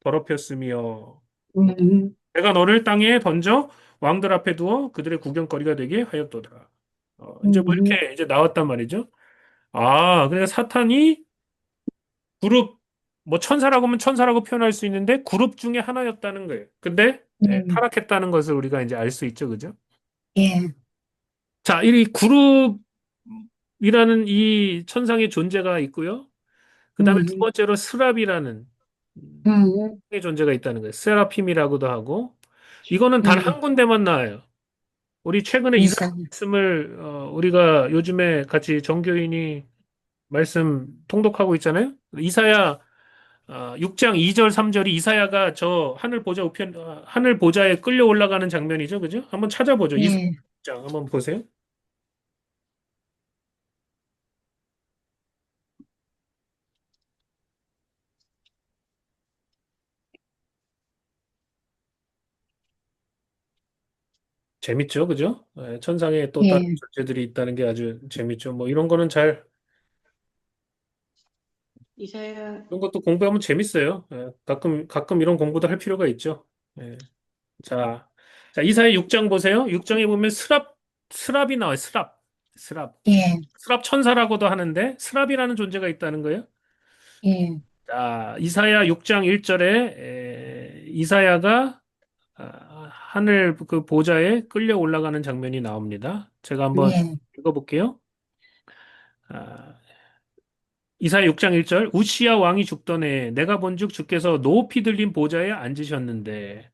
Speaker 1: 더럽혔으며
Speaker 2: 음,
Speaker 1: 내가 너를 땅에 던져 왕들 앞에 두어 그들의 구경거리가 되게 하였도다. 이제 뭐
Speaker 2: 음,
Speaker 1: 이렇게 이제 나왔단 말이죠. 그러니까 사탄이 그룹 뭐 천사라고 하면 천사라고 표현할 수 있는데 그룹 중에 하나였다는 거예요. 근데
Speaker 2: 음,
Speaker 1: 타락했다는 것을 우리가 이제 알 수 있죠, 그죠?
Speaker 2: 예,
Speaker 1: 자, 이 그룹 이 천상의 존재가 있고요. 그 다음에 두
Speaker 2: 음,
Speaker 1: 번째로 스랍이라는
Speaker 2: 음,
Speaker 1: 의 존재가 있다는 거예요. 세라핌이라고도 하고 이거는 단 한
Speaker 2: 음,
Speaker 1: 군데만 나와요. 우리 최근에 이사야
Speaker 2: 이상,
Speaker 1: 말씀을 우리가 요즘에 같이 정교인이 말씀 통독하고 있잖아요. 이사야 6장 2절 3절이 이사야가 저 하늘 보좌 우편 하늘 보좌에 끌려 올라가는 장면이죠. 그죠? 한번 찾아보죠. 이사야
Speaker 2: 예,
Speaker 1: 6장 한번 보세요. 재밌죠. 그죠? 천상에 또 다른
Speaker 2: 예,
Speaker 1: 존재들이 있다는 게 아주 재밌죠. 뭐 이런 거는 잘
Speaker 3: 이사야
Speaker 1: 이런 것도 공부하면 재밌어요. 가끔 이런 공부도 할 필요가 있죠. 예. 자, 이사야 6장 보세요. 6장에 보면 스랍이 나와요. 스랍.
Speaker 2: 예,
Speaker 1: 스랍 천사라고도 하는데 스랍이라는 존재가 있다는 거예요.
Speaker 2: 예,
Speaker 1: 자, 이사야 6장 1절에 이사야가 하늘 그 보좌에 끌려 올라가는 장면이 나옵니다. 제가 한번
Speaker 2: 예,
Speaker 1: 읽어볼게요. 아, 이사야 6장 1절 우시야 왕이 죽던 해 내가 본즉 주께서 높이 들린 보좌에 앉으셨는데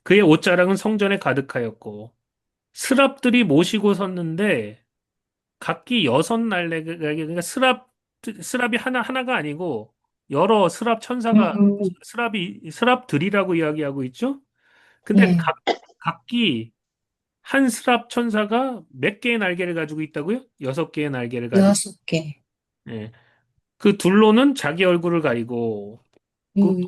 Speaker 1: 그의 옷자락은 성전에 가득하였고 스랍들이 모시고 섰는데 각기 여섯 날개가 그러니까 스랍이 하나가 아니고 여러 스랍 천사가
Speaker 2: 음,
Speaker 1: 스랍들이라고 이야기하고 있죠. 근데
Speaker 2: 예,
Speaker 1: 각기 한 스랍 천사가 몇 개의 날개를 가지고 있다고요? 여섯 개의 날개를 가지고.
Speaker 2: 6개,
Speaker 1: 예. 그 둘로는 자기 얼굴을 가리고
Speaker 2: 음,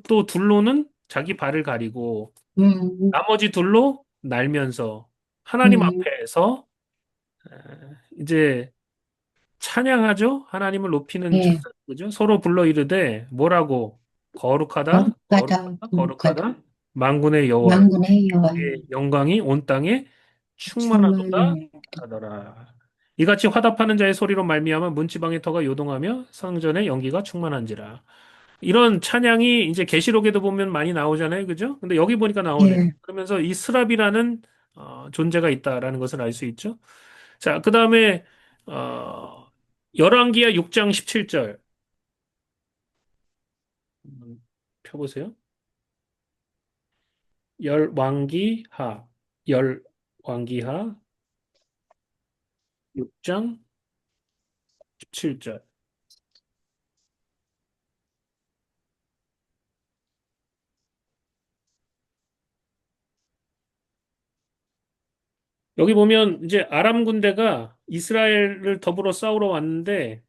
Speaker 1: 또 둘로는 자기 발을 가리고
Speaker 2: 음,
Speaker 1: 나머지 둘로 날면서 하나님
Speaker 2: 음,
Speaker 1: 앞에서 이제 찬양하죠. 하나님을 높이는
Speaker 2: 예,
Speaker 1: 찬양, 그죠? 서로 불러 이르되 뭐라고 거룩하다,
Speaker 2: 거룩하다, 거룩하다,
Speaker 1: 거룩하다. 만군의 여호와의
Speaker 2: 만군의 여호와여,
Speaker 1: 영광이 온 땅에 충만하도다
Speaker 2: 충만하다.
Speaker 1: 하더라. 이같이 화답하는 자의 소리로 말미암아 문지방의 터가 요동하며 성전의 연기가 충만한지라. 이런 찬양이 이제 계시록에도 보면 많이 나오잖아요. 그죠? 근데 여기 보니까 나오네요.
Speaker 2: 예,
Speaker 1: 그러면서 이 스랍이라는 존재가 있다라는 것을 알 수 있죠. 자, 그다음에 어 열왕기하 6장 17절 펴보세요. 열왕기하 열왕기하 6장 17절. 여기 보면 이제 아람 군대가 이스라엘을 더불어 싸우러 왔는데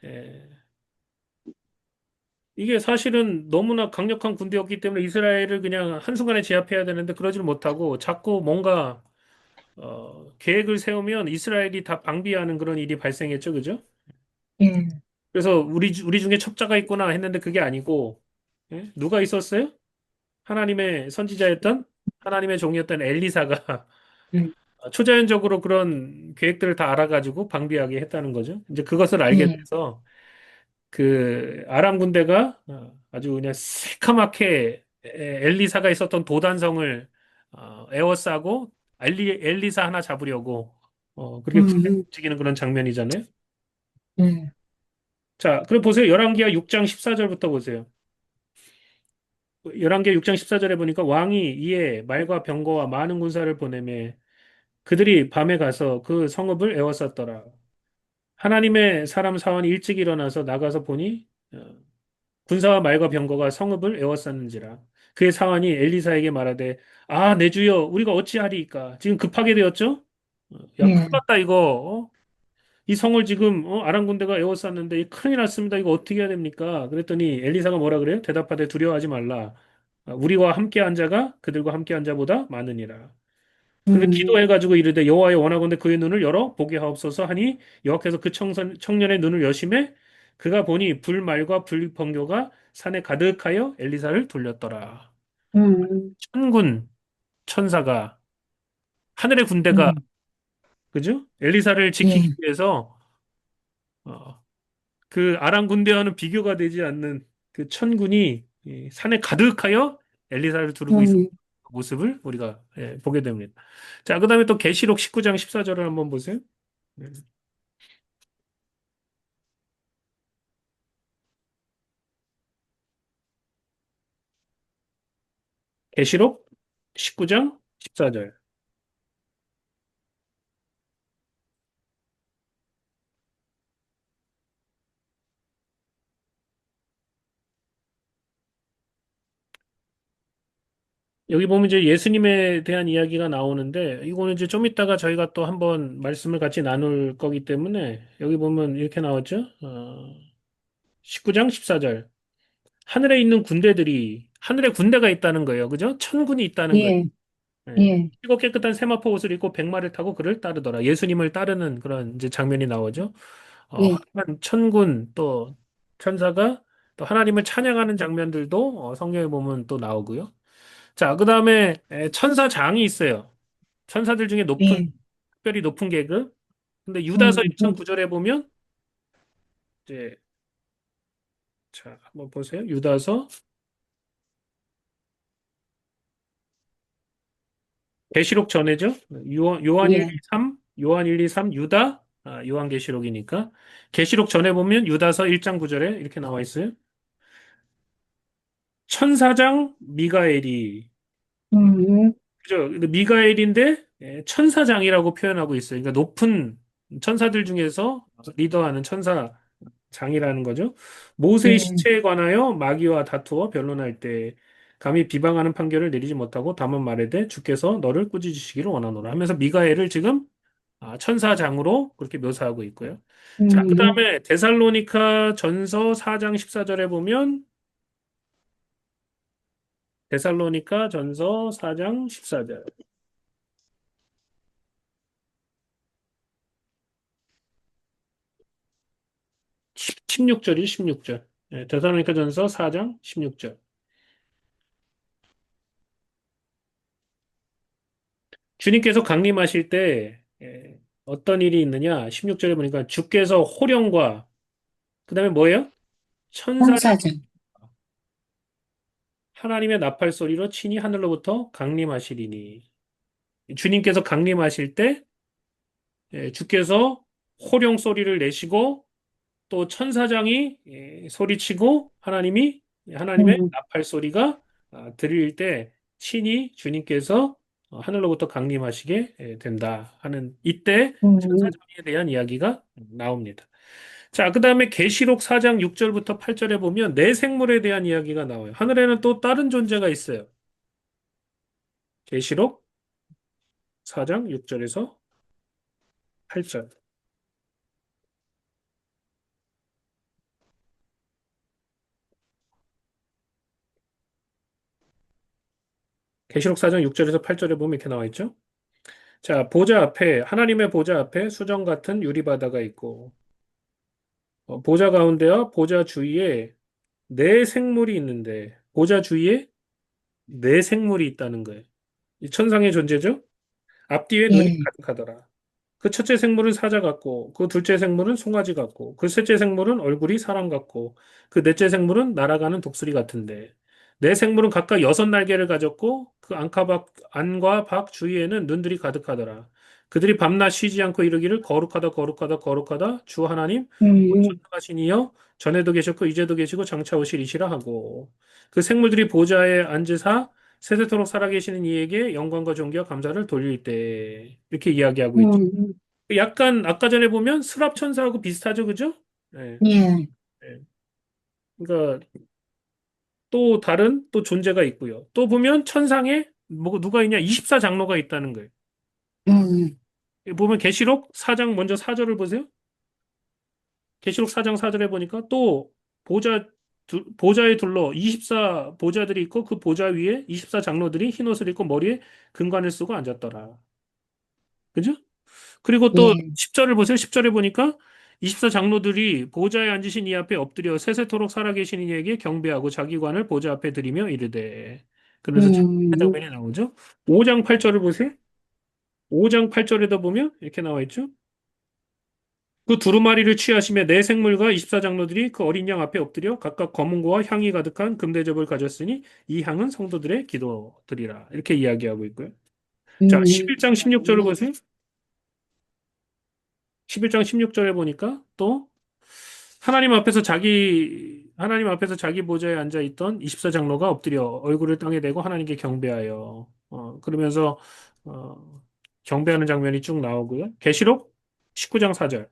Speaker 1: 에, 이게 사실은 너무나 강력한 군대였기 때문에 이스라엘을 그냥 한순간에 제압해야 되는데 그러질 못하고 자꾸 뭔가 계획을 세우면 이스라엘이 다 방비하는 그런 일이 발생했죠. 그죠?
Speaker 2: 예,
Speaker 1: 그래서 우리 중에 첩자가 있구나 했는데 그게 아니고 예? 누가 있었어요? 하나님의 선지자였던 하나님의 종이었던 엘리사가
Speaker 2: 음,
Speaker 1: 초자연적으로 그런 계획들을 다 알아가지고 방비하게 했다는 거죠. 이제 그것을 알게
Speaker 2: 예,
Speaker 1: 돼서 그 아람 군대가 아주 그냥 새카맣게 엘리사가 있었던 도단성을 에워싸고 엘리사 하나 잡으려고 그렇게 군대가
Speaker 2: 음,
Speaker 1: 움직이는 그런 장면이잖아요.
Speaker 2: 예,
Speaker 1: 자, 그럼 보세요. 열왕기하 6장 14절부터 보세요. 열왕기하 6장 14절에 보니까 왕이 이에 말과 병거와 많은 군사를 보내매 그들이 밤에 가서 그 성읍을 에워쌌더라. 하나님의 사람 사원이 일찍 일어나서 나가서 보니 군사와 말과 병거가 성읍을 에워쌌는지라. 그의 사원이 엘리사에게 말하되 내 주여 우리가 어찌하리이까. 지금 급하게 되었죠? 야 큰일
Speaker 2: 예,
Speaker 1: 났다 이거. 이 성을 지금 아람 군대가 에워쌌는데 큰일 났습니다. 이거 어떻게 해야 됩니까? 그랬더니 엘리사가 뭐라 그래요? 대답하되 두려워하지 말라. 우리와 함께한 자가 그들과 함께한 자보다 많으니라. 그런데
Speaker 2: 음,
Speaker 1: 기도해가지고 이르되 여호와여 원하건대 그의 눈을 열어 보게 하옵소서 하니 여호와께서 그 청년의 눈을 여심해 그가 보니 불말과 불번개가 산에 가득하여 엘리사를 돌렸더라.
Speaker 2: 음,
Speaker 1: 천군 천사가 하늘의 군대가
Speaker 2: 음,
Speaker 1: 그죠? 엘리사를 지키기
Speaker 2: 예,
Speaker 1: 위해서 어, 그 아람 군대와는 비교가 되지 않는 그 천군이 이 산에 가득하여 엘리사를 두르고 있는
Speaker 2: 음,
Speaker 1: 모습을 우리가 보게 됩니다. 자, 그다음에 또 계시록 19장 14절을 한번 보세요. 네. 계시록 19장 14절. 여기 보면 이제 예수님에 대한 이야기가 나오는데 이거는 이제 좀 이따가 저희가 또 한번 말씀을 같이 나눌 거기 때문에 여기 보면 이렇게 나왔죠. 19장 14절. 하늘에 있는 군대들이 하늘에 군대가 있다는 거예요. 그죠? 천군이 있다는 거예요.
Speaker 2: 예,
Speaker 1: 예.
Speaker 2: 예,
Speaker 1: 그리고 깨끗한 세마포 옷을 입고 백마를 타고 그를 따르더라. 예수님을 따르는 그런 이제 장면이 나오죠.
Speaker 2: 예,
Speaker 1: 한 천군 또 천사가 또 하나님을 찬양하는 장면들도 성경에 보면 또 나오고요. 자, 그다음에 천사장이 있어요. 천사들 중에
Speaker 2: 예,
Speaker 1: 특별히 높은 계급. 근데 유다서
Speaker 2: 음,
Speaker 1: 1장 9절에 보면 이제 자, 한번 보세요. 유다서 계시록 전에죠. 요한 1, 2,
Speaker 2: 예,
Speaker 1: 3, 요한 1, 2, 3, 유다, 요한계시록이니까. 계시록 전에 보면 유다서 1장 9절에 이렇게 나와 있어요. 천사장 미가엘이
Speaker 2: 음,
Speaker 1: 그죠? 근데 미가엘인데 천사장이라고 표현하고 있어요. 그러니까 높은 천사들 중에서 리더하는 천사장이라는 거죠. 모세의
Speaker 2: 예,
Speaker 1: 시체에 관하여 마귀와 다투어 변론할 때 감히 비방하는 판결을 내리지 못하고 다만 말하되 주께서 너를 꾸짖으시기를 원하노라 하면서 미가엘을 지금 천사장으로 그렇게 묘사하고 있고요. 자,
Speaker 2: 음,
Speaker 1: 그다음에 데살로니가 전서 4장 14절에 보면 데살로니가 전서 4장 14절. 16절이 16절. 데살로니가 전서 4장 16절. 주님께서 강림하실 때 어떤 일이 있느냐? 16절에 보니까 주께서 호령과 그다음에 뭐예요? 천사장
Speaker 2: 천사장,
Speaker 1: 하나님의 나팔 소리로 친히 하늘로부터 강림하시리니. 주님께서 강림하실 때 주께서 호령 소리를 내시고 또 천사장이 소리치고 하나님의
Speaker 2: 음,
Speaker 1: 나팔 소리가 들릴 때 친히 주님께서 하늘로부터 강림하시게 된다 하는 이때
Speaker 2: 음,
Speaker 1: 천사장에 대한 이야기가 나옵니다. 자, 그다음에 계시록 4장 6절부터 8절에 보면 내 생물에 대한 이야기가 나와요. 하늘에는 또 다른 존재가 있어요. 계시록 4장 6절에서 8절. 계시록 4장 6절에서 8절에 보면 이렇게 나와 있죠. 자, 하나님의 보좌 앞에 수정 같은 유리바다가 있고, 보좌 가운데와 보좌 주위에 네 생물이 있는데, 보좌 주위에 네 생물이 있다는 거예요. 이 천상의 존재죠? 앞뒤에 눈이
Speaker 2: 예,
Speaker 1: 가득하더라. 그 첫째 생물은 사자 같고, 그 둘째 생물은 송아지 같고, 그 셋째 생물은 얼굴이 사람 같고, 그 넷째 생물은 날아가는 독수리 같은데, 네 생물은 각각 6날개를 가졌고, 그 안과 밖 주위에는 눈들이 가득하더라. 그들이 밤낮 쉬지 않고 이르기를 거룩하다, 거룩하다, 거룩하다, 주 하나님,
Speaker 2: 음,
Speaker 1: 전능하신 이여, 전에도 계셨고, 이제도 계시고, 장차 오시리시라 하고, 그 생물들이 보좌에 앉으사, 세세토록 살아계시는 이에게 영광과 존귀와 감사를 돌릴 때 이렇게 이야기하고 있죠.
Speaker 2: 음,
Speaker 1: 약간 아까 전에 보면 스랍천사하고 비슷하죠, 그죠? 네,
Speaker 2: 예,
Speaker 1: 네. 그러니까 또 다른 또 존재가 있고요. 또 보면 천상에 뭐 누가 있냐? 24장로가 있다는 거예요.
Speaker 2: 음,
Speaker 1: 보면 계시록 4장 먼저 4절을 보세요. 계시록 4장 4절에 보니까 또 보좌 보좌에 둘러 24 보좌들이 있고 그 보좌 위에 24장로들이 흰 옷을 입고 머리에 금관을 쓰고 앉았더라. 그죠? 그리고 또
Speaker 2: 예,
Speaker 1: 10절을 보세요. 10절에 보니까 24 장로들이 보좌에 앉으신 이 앞에 엎드려 세세토록 살아계신 이에게 경배하고 자기 관을 보좌 앞에 드리며 이르되. 그러면서
Speaker 2: 음,
Speaker 1: 장면이 나오죠. 5장 8절을 보세요. 5장 8절에도 보면 이렇게 나와 있죠. 그 두루마리를 취하시며 네 생물과 24 장로들이 그 어린 양 앞에 엎드려 각각 검은고와 향이 가득한 금대접을 가졌으니 이 향은 성도들의 기도드리라. 이렇게 이야기하고 있고요. 자,
Speaker 2: 음,
Speaker 1: 11장 16절을 보세요. 11장 16절에 보니까 또 하나님 앞에서 자기 보좌에 앉아 있던 24장로가 엎드려 얼굴을 땅에 대고 하나님께 경배하여, 그러면서, 어, 경배하는 장면이 쭉 나오고요. 계시록 19장 4절.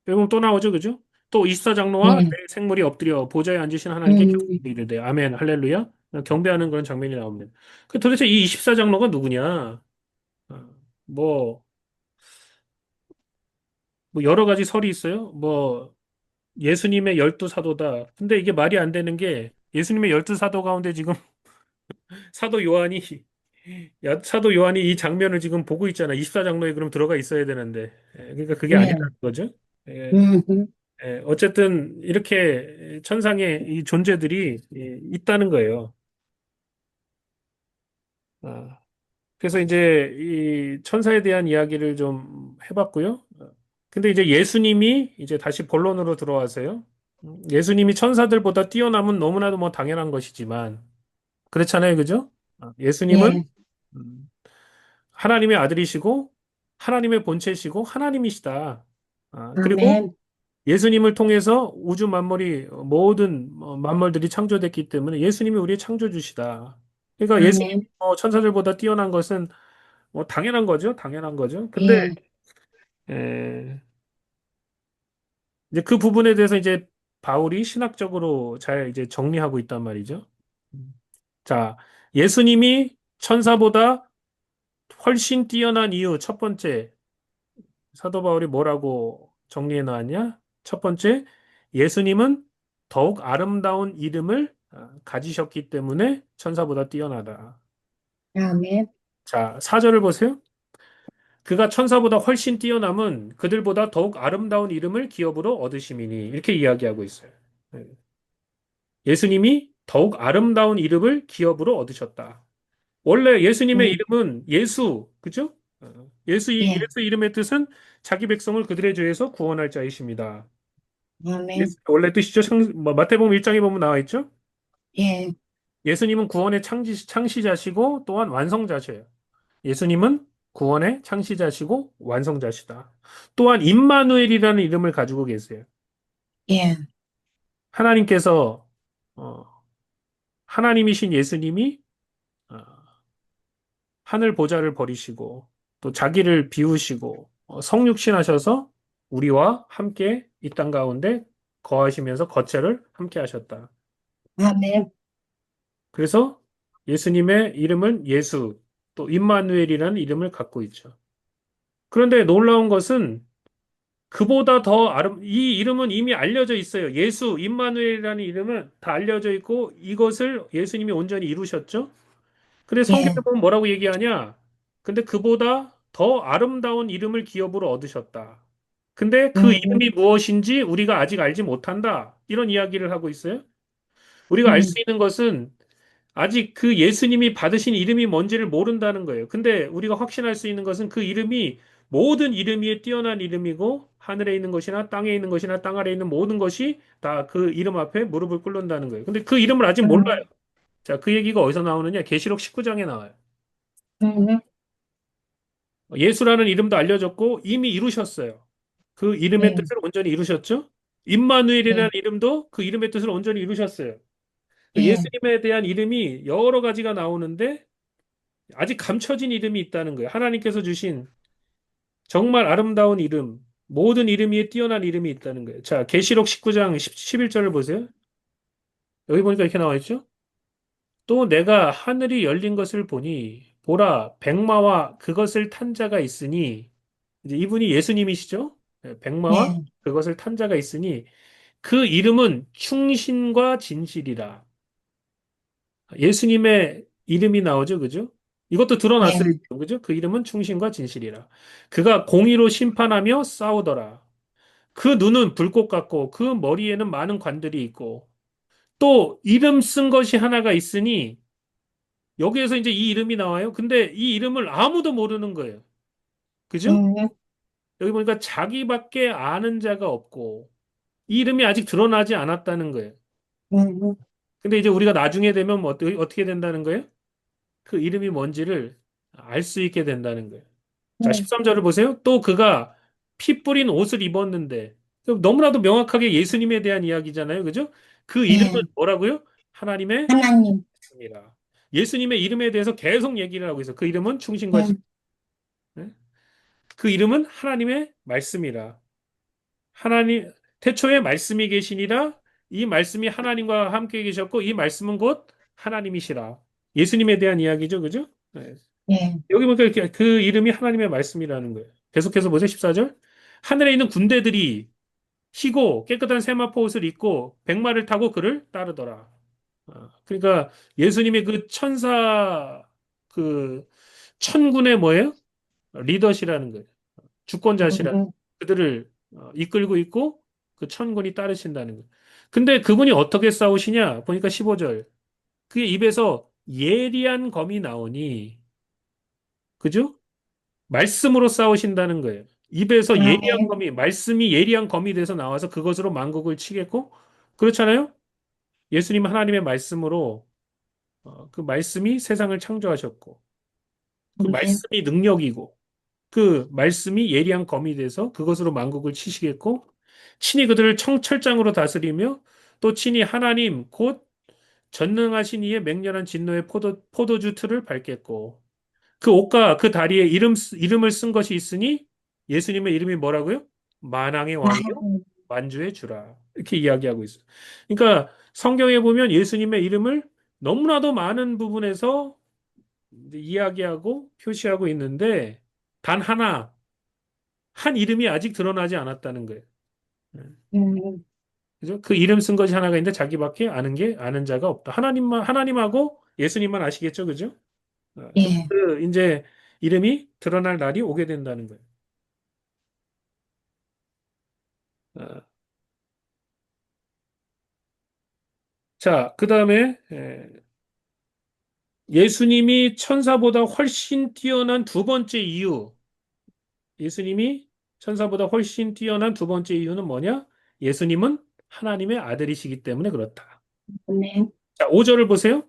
Speaker 1: 여러분 또 나오죠, 그죠? 또 24장로와
Speaker 2: 예,
Speaker 1: 네 생물이 엎드려 보좌에 앉으신 하나님께
Speaker 2: 음,
Speaker 1: 경배를 이르되, 아멘, 할렐루야. 경배하는 그런 장면이 나옵니다. 그 도대체 이 24장로가 누구냐? 어, 뭐, 뭐 여러 가지 설이 있어요. 뭐, 예수님의 열두 사도다. 근데 이게 말이 안 되는 게 예수님의 열두 사도 가운데 지금 사도 요한이 사도 요한이 이 장면을 지금 보고 있잖아. 24장로에 그럼 들어가 있어야 되는데. 그러니까 그게
Speaker 2: 예,
Speaker 1: 아니라는 거죠. 예,
Speaker 2: 음,
Speaker 1: 어쨌든 이렇게 천상의 이 존재들이 있다는 거예요. 아, 그래서 이제 이 천사에 대한 이야기를 좀 해봤고요. 근데 이제 예수님이 이제 다시 본론으로 들어와서요. 예수님이 천사들보다 뛰어남은 너무나도 뭐 당연한 것이지만 그렇잖아요, 그죠? 예수님은
Speaker 2: 예,
Speaker 1: 음, 하나님의 아들이시고 하나님의 본체시고 하나님이시다. 그리고
Speaker 2: 아멘,
Speaker 1: 예수님을 통해서 우주 만물이 모든 만물들이 창조됐기 때문에 예수님이 우리의 창조주시다. 그러니까 예수님이
Speaker 2: 아멘,
Speaker 1: 천사들보다 뛰어난 것은 뭐 당연한 거죠, 당연한 거죠. 근데
Speaker 2: 예,
Speaker 1: 에, 이제 그 부분에 대해서 이제 바울이 신학적으로 잘 이제 정리하고 있단 말이죠. 음. 자, 예수님이 천사보다 훨씬 뛰어난 이유 첫 번째 사도 바울이 뭐라고 정리해 놨냐? 첫 번째 예수님은 더욱 아름다운 이름을 가지셨기 때문에 천사보다 뛰어나다.
Speaker 2: 아멘,
Speaker 1: 자, 4절을 보세요. 그가 천사보다 훨씬 뛰어남은 그들보다 더욱 아름다운 이름을 기업으로 얻으심이니 이렇게 이야기하고 있어요. 네. 예수님이 더욱 아름다운 이름을 기업으로 얻으셨다. 원래 예수님의
Speaker 2: 음,
Speaker 1: 이름은 예수, 그죠?
Speaker 2: 예,
Speaker 1: 예수 이름의 뜻은 자기 백성을 그들의 죄에서 구원할 자이십니다.
Speaker 2: 아멘,
Speaker 1: 예수 원래 뜻이죠. 뭐 마태복음 1장에 보면 나와 있죠.
Speaker 2: 예,
Speaker 1: 예수님은 구원의 창시자시고 또한 완성자셔요. 예수님은 구원의 창시자시고 완성자시다. 또한 임마누엘이라는 이름을 가지고 계세요.
Speaker 2: 예,
Speaker 1: 하나님께서 어, 하나님이신 예수님이 어, 하늘 보좌를 버리시고 또 자기를 비우시고 성육신하셔서 우리와 함께 이 땅 가운데 거하시면서 거처를 함께 하셨다.
Speaker 2: 아멘,
Speaker 1: 그래서 예수님의 이름은 예수, 또 임마누엘이라는 이름을 갖고 있죠. 그런데 놀라운 것은 이 이름은 이미 알려져 있어요. 예수, 임마누엘이라는 이름은 다 알려져 있고 이것을 예수님이 온전히 이루셨죠. 근데 성경에
Speaker 2: 예,
Speaker 1: 보면 뭐라고 얘기하냐? 근데 그보다 더 아름다운 이름을 기업으로 얻으셨다. 근데 그
Speaker 2: 음,
Speaker 1: 이름이 무엇인지 우리가 아직 알지 못한다. 이런 이야기를 하고 있어요. 우리가 알 수
Speaker 2: 음,
Speaker 1: 있는 것은 아직 그 예수님이 받으신 이름이 뭔지를 모른다는 거예요. 근데 우리가 확신할 수 있는 것은 그 이름이 모든 이름 위에 뛰어난 이름이고 하늘에 있는 것이나 땅에 있는 것이나 땅 아래에 있는 모든 것이 다 그 이름 앞에 무릎을 꿇는다는 거예요. 근데 그 이름을 아직 몰라요. 자, 그 얘기가 어디서 나오느냐? 계시록 19장에 나와요.
Speaker 2: 음,
Speaker 1: 예수라는 이름도 알려졌고 이미 이루셨어요. 그 이름의
Speaker 2: 예,
Speaker 1: 뜻을 온전히 이루셨죠? 임마누엘이라는
Speaker 2: 예,
Speaker 1: 이름도 그 이름의 뜻을 온전히 이루셨어요.
Speaker 2: 예,
Speaker 1: 예수님에 대한 이름이 여러 가지가 나오는데 아직 감춰진 이름이 있다는 거예요. 하나님께서 주신 정말 아름다운 이름, 모든 이름 위에 뛰어난 이름이 있다는 거예요. 자, 계시록 19장 11절을 보세요. 여기 보니까 이렇게 나와 있죠? 또 내가 하늘이 열린 것을 보니 보라 백마와 그것을 탄 자가 있으니 이제 이분이 예수님이시죠? 네, 백마와
Speaker 2: 예,
Speaker 1: 그것을 탄 자가 있으니 그 이름은 충신과 진실이라. 예수님의 이름이 나오죠, 그죠? 이것도 드러났어요,
Speaker 2: 예,
Speaker 1: 그죠? 그 이름은 충신과 진실이라. 그가 공의로 심판하며 싸우더라. 그 눈은 불꽃 같고 그 머리에는 많은 관들이 있고 또 이름 쓴 것이 하나가 있으니 여기에서 이제 이 이름이 나와요. 근데 이 이름을 아무도 모르는 거예요. 그죠?
Speaker 2: 음,
Speaker 1: 여기 보니까 자기밖에 아는 자가 없고 이 이름이 아직 드러나지 않았다는 거예요.
Speaker 2: 음,
Speaker 1: 근데 이제 우리가 나중에 되면 어떻게 된다는 거예요? 그 이름이 뭔지를 알 수 있게 된다는 거예요. 자,
Speaker 2: 음,
Speaker 1: 13절을 보세요. 또 그가 피 뿌린 옷을 입었는데, 너무나도 명확하게 예수님에 대한 이야기잖아요. 그죠? 그 이름은
Speaker 2: 예,
Speaker 1: 뭐라고요? 하나님의
Speaker 2: 하나님,
Speaker 1: 말씀이라. 예수님의 이름에 대해서 계속 얘기를 하고 있어. 그 이름은 충신과 진.
Speaker 2: 예,
Speaker 1: 네? 그 이름은 하나님의 말씀이라. 하나님, 태초에 말씀이 계시니라. 이 말씀이 하나님과 함께 계셨고, 이 말씀은 곧 하나님이시라. 예수님에 대한 이야기죠. 그죠? 네.
Speaker 2: 예,
Speaker 1: 여기 보니까 이렇게 그 이름이 하나님의 말씀이라는 거예요. 계속해서 보세요. 14절. 하늘에 있는 군대들이 희고 깨끗한 세마포 옷을 입고 백마를 타고 그를 따르더라. 그러니까 예수님의 그 천사 그 천군의 뭐예요? 리더시라는 거예요. 주권자시라.
Speaker 2: 음,
Speaker 1: 그들을 이끌고 있고 그 천군이 따르신다는 거예요. 근데 그분이 어떻게 싸우시냐? 보니까 15절. 그의 입에서 예리한 검이 나오니 그죠? 말씀으로 싸우신다는 거예요. 입에서 예리한
Speaker 2: 아멘,
Speaker 1: 검이, 말씀이 예리한 검이 돼서 나와서 그것으로 만국을 치겠고, 그렇잖아요? 예수님 하나님의 말씀으로, 그 말씀이 세상을 창조하셨고, 그
Speaker 2: 아멘,
Speaker 1: 말씀이 능력이고, 그 말씀이 예리한 검이 돼서 그것으로 만국을 치시겠고, 친히 그들을 철장으로 다스리며, 또 친히 하나님 곧 전능하신 이의 맹렬한 진노의 포도주 틀을 밟겠고, 그 옷과 그 다리에 이름을 쓴 것이 있으니 예수님의 이름이 뭐라고요? 만왕의 왕이요?
Speaker 2: 아멘,
Speaker 1: 만주의 주라. 이렇게 이야기하고 있어요. 그러니까 성경에 보면 예수님의 이름을 너무나도 많은 부분에서 이제 이야기하고 표시하고 있는데 단 하나, 한 이름이 아직 드러나지 않았다는 거예요. 네.
Speaker 2: 음,
Speaker 1: 그죠? 그 이름 쓴 것이 하나가 있는데 자기밖에 아는 자가 없다. 하나님하고 예수님만 아시겠죠? 그죠?
Speaker 2: 예,
Speaker 1: 이제 이름이 드러날 날이 오게 된다는 거예요. 어, 자, 그 다음에 예수님이 천사보다 훨씬 뛰어난 두 번째 이유. 예수님이 천사보다 훨씬 뛰어난 두 번째 이유는 뭐냐? 예수님은 하나님의 아들이시기 때문에 그렇다.
Speaker 2: 아멘,
Speaker 1: 자, 5절을 보세요.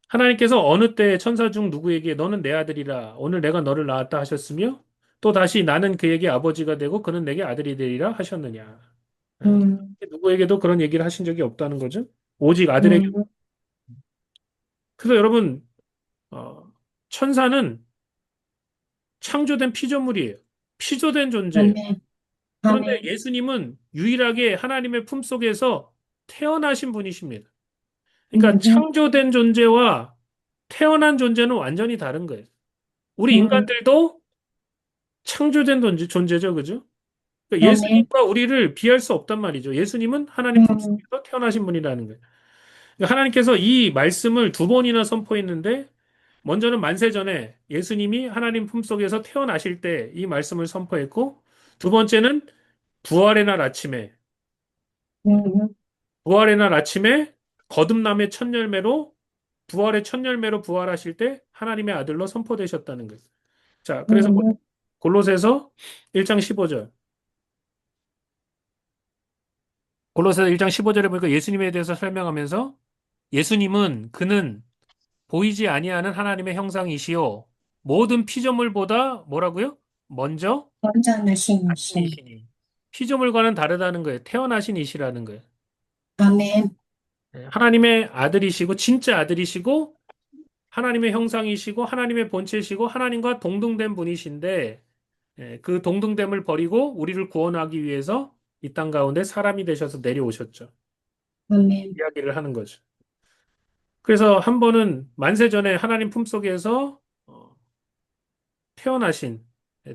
Speaker 1: 하나님께서 어느 때 천사 중 누구에게 너는 내 아들이라 오늘 내가 너를 낳았다 하셨으며 또 다시 나는 그에게 아버지가 되고 그는 내게 아들이 되리라 하셨느냐. 예,
Speaker 2: 음,
Speaker 1: 누구에게도 그런 얘기를 하신 적이 없다는 거죠. 오직 아들에게.
Speaker 2: 음,
Speaker 1: 그래서 여러분 어, 천사는 창조된 피조물이에요. 피조된 존재예요.
Speaker 2: 아멘,
Speaker 1: 그런데
Speaker 2: 아멘,
Speaker 1: 예수님은 유일하게 하나님의 품속에서 태어나신 분이십니다. 그러니까
Speaker 2: 음,
Speaker 1: 창조된 존재와 태어난 존재는 완전히 다른 거예요. 우리
Speaker 2: 음,
Speaker 1: 인간들도 창조된 존재죠, 그죠? 그러니까
Speaker 2: 아멘,
Speaker 1: 예수님과 우리를 비할 수 없단 말이죠. 예수님은 하나님
Speaker 2: 음,
Speaker 1: 품속에서 태어나신 분이라는 거예요. 그러니까 하나님께서 이 말씀을 두 번이나 선포했는데 먼저는 만세 전에 예수님이 하나님 품속에서 태어나실 때 이 말씀을 선포했고 두 번째는 부활의 날 아침에
Speaker 2: 음,
Speaker 1: 부활의 날 아침에 거듭남의 첫 열매로 부활의 첫 열매로 부활하실 때 하나님의 아들로 선포되셨다는 거예요. 자, 그래서
Speaker 2: 음,
Speaker 1: 골로새서 1장 15절. 골로새서 1장 15절에 보니까 예수님에 대해서 설명하면서 예수님은 그는 보이지 아니하는 하나님의 형상이시요 모든 피조물보다 뭐라고요? 먼저
Speaker 2: 완전하신 신,
Speaker 1: 하신이시니 피조물과는 다르다는 거예요. 태어나신 이시라는 거예요.
Speaker 2: 아멘,
Speaker 1: 하나님의 아들이시고 진짜 아들이시고 하나님의 형상이시고 하나님의 본체시고 하나님과 동등된 분이신데 그 동등됨을 버리고 우리를 구원하기 위해서 이 땅 가운데 사람이 되셔서 내려오셨죠.
Speaker 2: 아멘,
Speaker 1: 이야기를 하는 거죠. 그래서 한 번은 만세 전에 하나님 품속에서 태어나신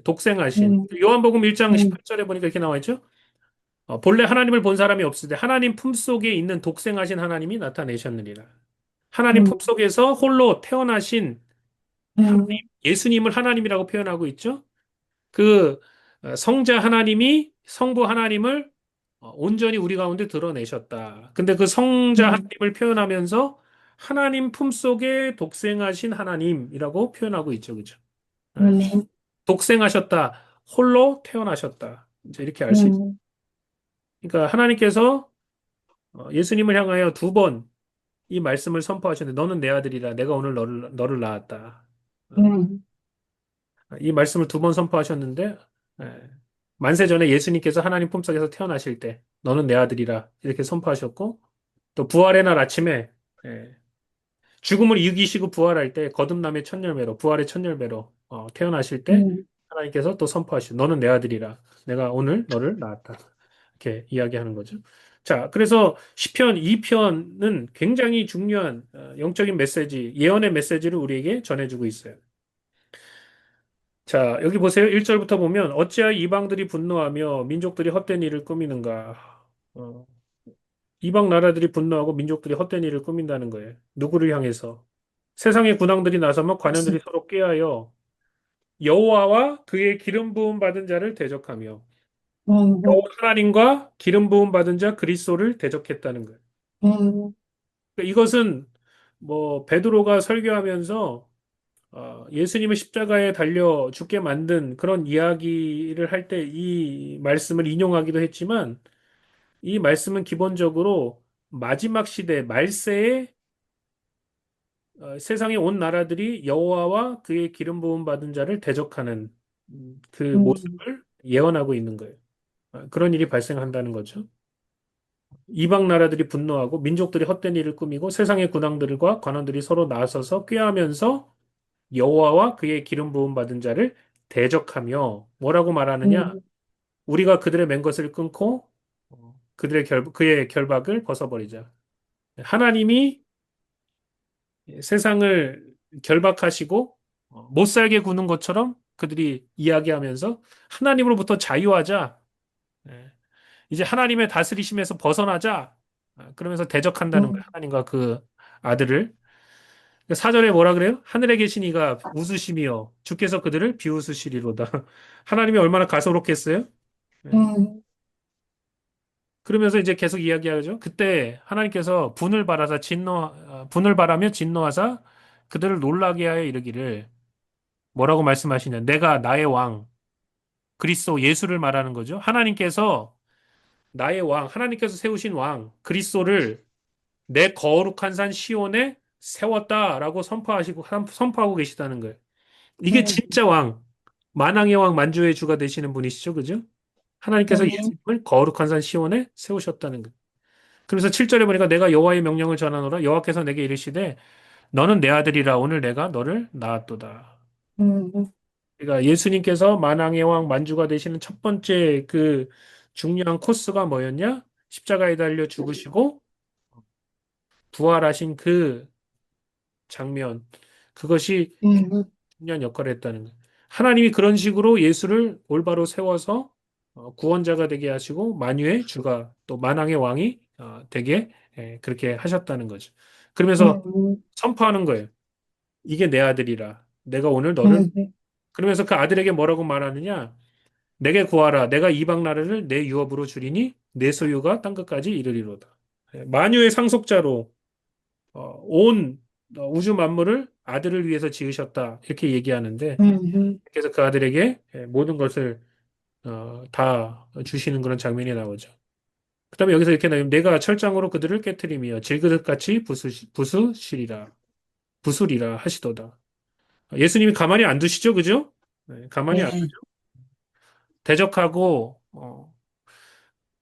Speaker 1: 독생하신
Speaker 2: 음,
Speaker 1: 요한복음 1장
Speaker 2: 음,
Speaker 1: 18절에 보니까 이렇게 나와 있죠. 본래 하나님을 본 사람이 없으되 하나님 품속에 있는 독생하신 하나님이 나타내셨느니라. 하나님
Speaker 2: 음,
Speaker 1: 품속에서 홀로 태어나신 하나님,
Speaker 2: 음,
Speaker 1: 예수님을 하나님이라고 표현하고 있죠. 그 성자 하나님이 성부 하나님을 온전히 우리 가운데 드러내셨다. 근데 그 성자
Speaker 2: 음,
Speaker 1: 하나님을 표현하면서 하나님 품속에 독생하신 하나님이라고 표현하고 있죠. 그죠? 예.
Speaker 2: 아멘,
Speaker 1: 독생하셨다. 홀로 태어나셨다. 이제 이렇게 알 수 있어요.
Speaker 2: 음,
Speaker 1: 그러니까 하나님께서 예수님을 향하여 두 번 이 말씀을 선포하셨는데 너는 내 아들이라 내가 오늘 너를 낳았다. 어,
Speaker 2: 음,
Speaker 1: 이 말씀을 두 번 선포하셨는데, 예, 만세 전에 예수님께서 하나님 품속에서 태어나실 때, 너는 내 아들이라 이렇게 선포하셨고, 또 부활의 날 아침에 예, 죽음을 이기시고 부활할 때 거듭남의 첫 열매로, 부활의 첫 열매로 태어나실 때
Speaker 2: 음,
Speaker 1: 하나님께서 또 선포하시고, 너는 내 아들이라 내가 오늘 너를 낳았다. 이렇게 이야기하는 거죠. 자, 그래서 시편 2편은 굉장히 중요한 영적인 메시지, 예언의 메시지를 우리에게 전해주고 있어요. 자, 여기 보세요. 1절부터 보면 어찌하여 이방들이 분노하며 민족들이 헛된 일을 꾸미는가. 어, 이방 나라들이 분노하고 민족들이 헛된 일을 꾸민다는 거예요. 누구를 향해서? 세상의 군왕들이 나서면 관원들이
Speaker 2: 무슨,
Speaker 1: 서로 꾀하여 여호와와 그의 기름 부음 받은 자를 대적하며 여호와
Speaker 2: 음,
Speaker 1: 하나님과 기름 부음 받은 자 그리스도를 대적했다는 거예요.
Speaker 2: 음,
Speaker 1: 그러니까 이것은 뭐 베드로가 설교하면서 예수님을 십자가에 달려 죽게 만든 그런 이야기를 할 때 이 말씀을 인용하기도 했지만 이 말씀은 기본적으로 마지막 시대 말세에 세상의 온 나라들이 여호와와 그의 기름 부음 받은 자를 대적하는 그
Speaker 2: 음,
Speaker 1: 모습을 예언하고 있는 거예요. 그런 일이 발생한다는 거죠. 이방 나라들이 분노하고 민족들이 헛된 일을 꾸미고 세상의 군왕들과 관원들이 서로 나서서 꾀하면서 여호와와 그의 기름 부음 받은 자를 대적하며 뭐라고 말하느냐?
Speaker 2: 음,
Speaker 1: 우리가 그들의 맨 것을 끊고 그의 결박을 벗어버리자. 하나님이 세상을 결박하시고 못 살게 구는 것처럼 그들이 이야기하면서 하나님으로부터 자유하자. 예, 이제 하나님의 다스리심에서 벗어나자. 그러면서 대적한다는 거예요.
Speaker 2: 음,
Speaker 1: 하나님과 그 아들을. 사절에 뭐라 그래요? 하늘에 계신 이가 웃으시며 주께서 그들을 비웃으시리로다. 하나님이 얼마나 가소롭겠어요? 예.
Speaker 2: 음,
Speaker 1: 그러면서 이제 계속 이야기하죠. 그때 하나님께서 분을 바라며 진노하사 그들을 놀라게 하여 이르기를 뭐라고 말씀하시냐? 내가 나의 왕, 그리스도 예수를 말하는 거죠. 하나님께서 나의 왕, 하나님께서 세우신 왕, 그리스도를 내 거룩한 산 시온에 세웠다라고 선포하고 계시다는 거예요. 이게
Speaker 2: 음,
Speaker 1: 진짜 왕, 만왕의 왕, 만주의 주가 되시는 분이시죠. 그죠? 하나님께서
Speaker 2: 아멘,
Speaker 1: 예수님을 거룩한 산 시온에 세우셨다는 거예요. 그래서 7절에 보니까 내가 여호와의 명령을 전하노라 여호와께서 내게 이르시되 너는 내 아들이라 오늘 내가 너를 낳았도다.
Speaker 2: 음,
Speaker 1: 그러니까 예수님께서 만왕의 왕 만주가 되시는 첫 번째 그 중요한 코스가 뭐였냐? 십자가에 달려 죽으시고 부활하신 그 장면. 그것이
Speaker 2: 음,
Speaker 1: 중요한 역할을 했다는 거예요. 하나님이 그런 식으로 예수를 올바로 세워서 구원자가 되게 하시고 만유의 주가 또 만왕의 왕이 되게 그렇게 하셨다는 거죠. 그러면서
Speaker 2: 음,
Speaker 1: 선포하는 거예요. 이게 내 아들이라. 내가 오늘 너를
Speaker 2: 음,
Speaker 1: 그러면서 그 아들에게 뭐라고 말하느냐? 내게 구하라. 내가 이방 나라를 내 유업으로 주리니 내 소유가 땅 끝까지 이르리로다. 만유의 상속자로 온 우주 만물을 아들을 위해서 지으셨다. 이렇게 얘기하는데
Speaker 2: 음,
Speaker 1: 그래서 그 아들에게 모든 것을 다 주시는 그런 장면이 나오죠. 그다음에 여기서 이렇게 나오면 내가 철장으로 그들을 깨뜨리며 질그릇같이 부수리라 하시도다. 예수님이 가만히 안 두시죠, 그죠? 네, 가만히 안
Speaker 2: 네,
Speaker 1: 대적하고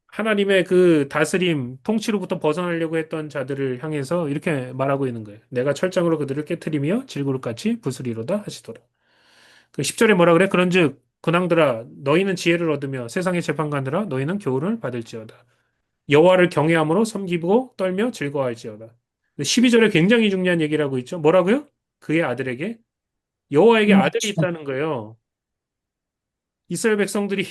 Speaker 1: 하나님의 그 다스림, 통치로부터 벗어나려고 했던 자들을 향해서 이렇게 말하고 있는 거예요. 내가 철장으로 그들을 깨뜨리며 질그릇같이 부수리로다 하시도다. 그 10절에 뭐라 그래? 그런즉 근왕들아 너희는 지혜를 얻으며 세상의 재판관들아 너희는 교훈을 받을지어다. 여호와를 경외함으로 섬기고 떨며 즐거워할지어다. 12절에 굉장히 중요한 얘기를 하고 있죠. 뭐라고요? 그의 아들에게 여호와에게 아들이
Speaker 2: 그렇죠.
Speaker 1: 있다는 거예요. 이스라엘 백성들이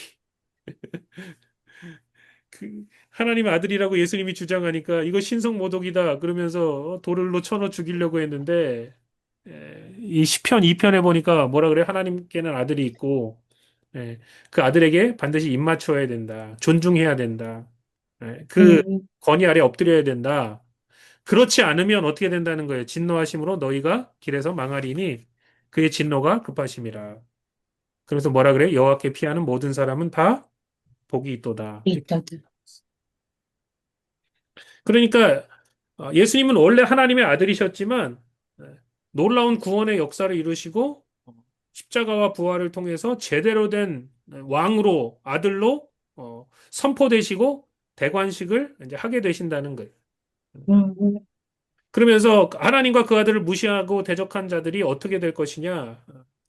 Speaker 1: 그 하나님의 아들이라고 예수님이 주장하니까 이거 신성모독이다 그러면서 돌로 쳐넣어 죽이려고 했는데 이 시편 2편에 보니까 뭐라 그래? 하나님께는 아들이 있고 그 아들에게 반드시 입맞춰야 된다. 존중해야 된다. 그
Speaker 2: 음,
Speaker 1: 권위 아래 엎드려야 된다. 그렇지 않으면 어떻게 된다는 거예요? 진노하심으로 너희가 길에서 망하리니 그의 진노가 급하심이라. 그래서 뭐라 그래? 여호와께 피하는 모든 사람은 다 복이 있도다.
Speaker 2: 있다들.
Speaker 1: 그러니까 예수님은 원래 하나님의 아들이셨지만 놀라운 구원의 역사를 이루시고 십자가와 부활을 통해서 제대로 된 왕으로, 아들로 선포되시고 대관식을 이제 하게 되신다는 거예요.
Speaker 2: 음,
Speaker 1: 그러면서 하나님과 그 아들을 무시하고 대적한 자들이 어떻게 될 것이냐?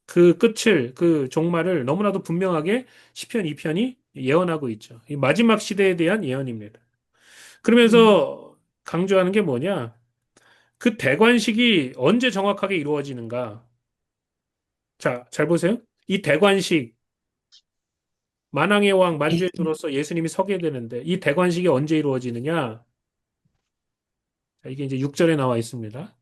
Speaker 1: 그 끝을, 그 종말을 너무나도 분명하게 시편 2편이 예언하고 있죠. 이 마지막 시대에 대한 예언입니다.
Speaker 2: 음,
Speaker 1: 그러면서 강조하는 게 뭐냐? 그 대관식이 언제 정확하게 이루어지는가? 자, 잘 보세요. 이 대관식, 만왕의 왕
Speaker 2: 네,
Speaker 1: 만주에 들어서 예수님이 서게 되는데 이 대관식이 언제 이루어지느냐? 자, 이게 이제 6절에 나와 있습니다.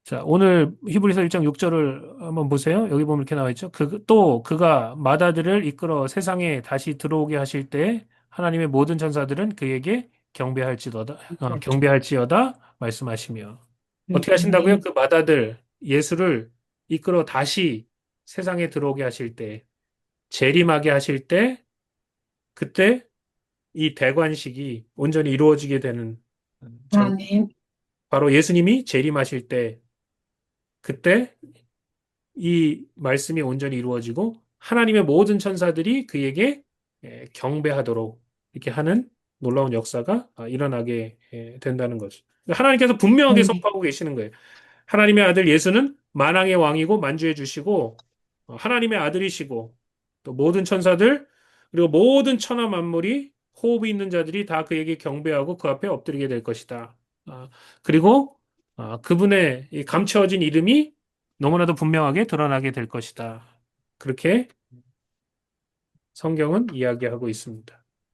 Speaker 1: 자, 오늘 히브리서 1장 6절을 한번 보세요. 여기 보면 이렇게 나와 있죠. 또 그가 마다들을 이끌어 세상에 다시 들어오게 하실 때 하나님의 모든 천사들은 그에게 경배할지어다 말씀하시며. 어떻게 하신다고요?
Speaker 2: 아멘,
Speaker 1: 그 마다들 예수를 이끌어 다시 세상에 들어오게 하실 때, 재림하게 하실 때, 그때 이 대관식이 온전히 이루어지게 되는 장,
Speaker 2: 아멘,
Speaker 1: 바로 예수님이 재림하실 때, 그때 이 말씀이 온전히 이루어지고 하나님의 모든 천사들이 그에게 경배하도록 이렇게 하는 놀라운 역사가 일어나게 된다는 거죠. 하나님께서 분명하게
Speaker 2: 아멘,
Speaker 1: 선포하고 계시는 거예요. 하나님의 아들 예수는 만왕의 왕이고 만주해 주시고 하나님의 아들이시고 또 모든 천사들 그리고 모든 천하 만물이 호흡이 있는 자들이 다 그에게 경배하고 그 앞에 엎드리게 될 것이다. 그리고 그분의 이 감춰진 이름이 너무나도 분명하게 드러나게 될 것이다. 그렇게 성경은 이야기하고 있습니다.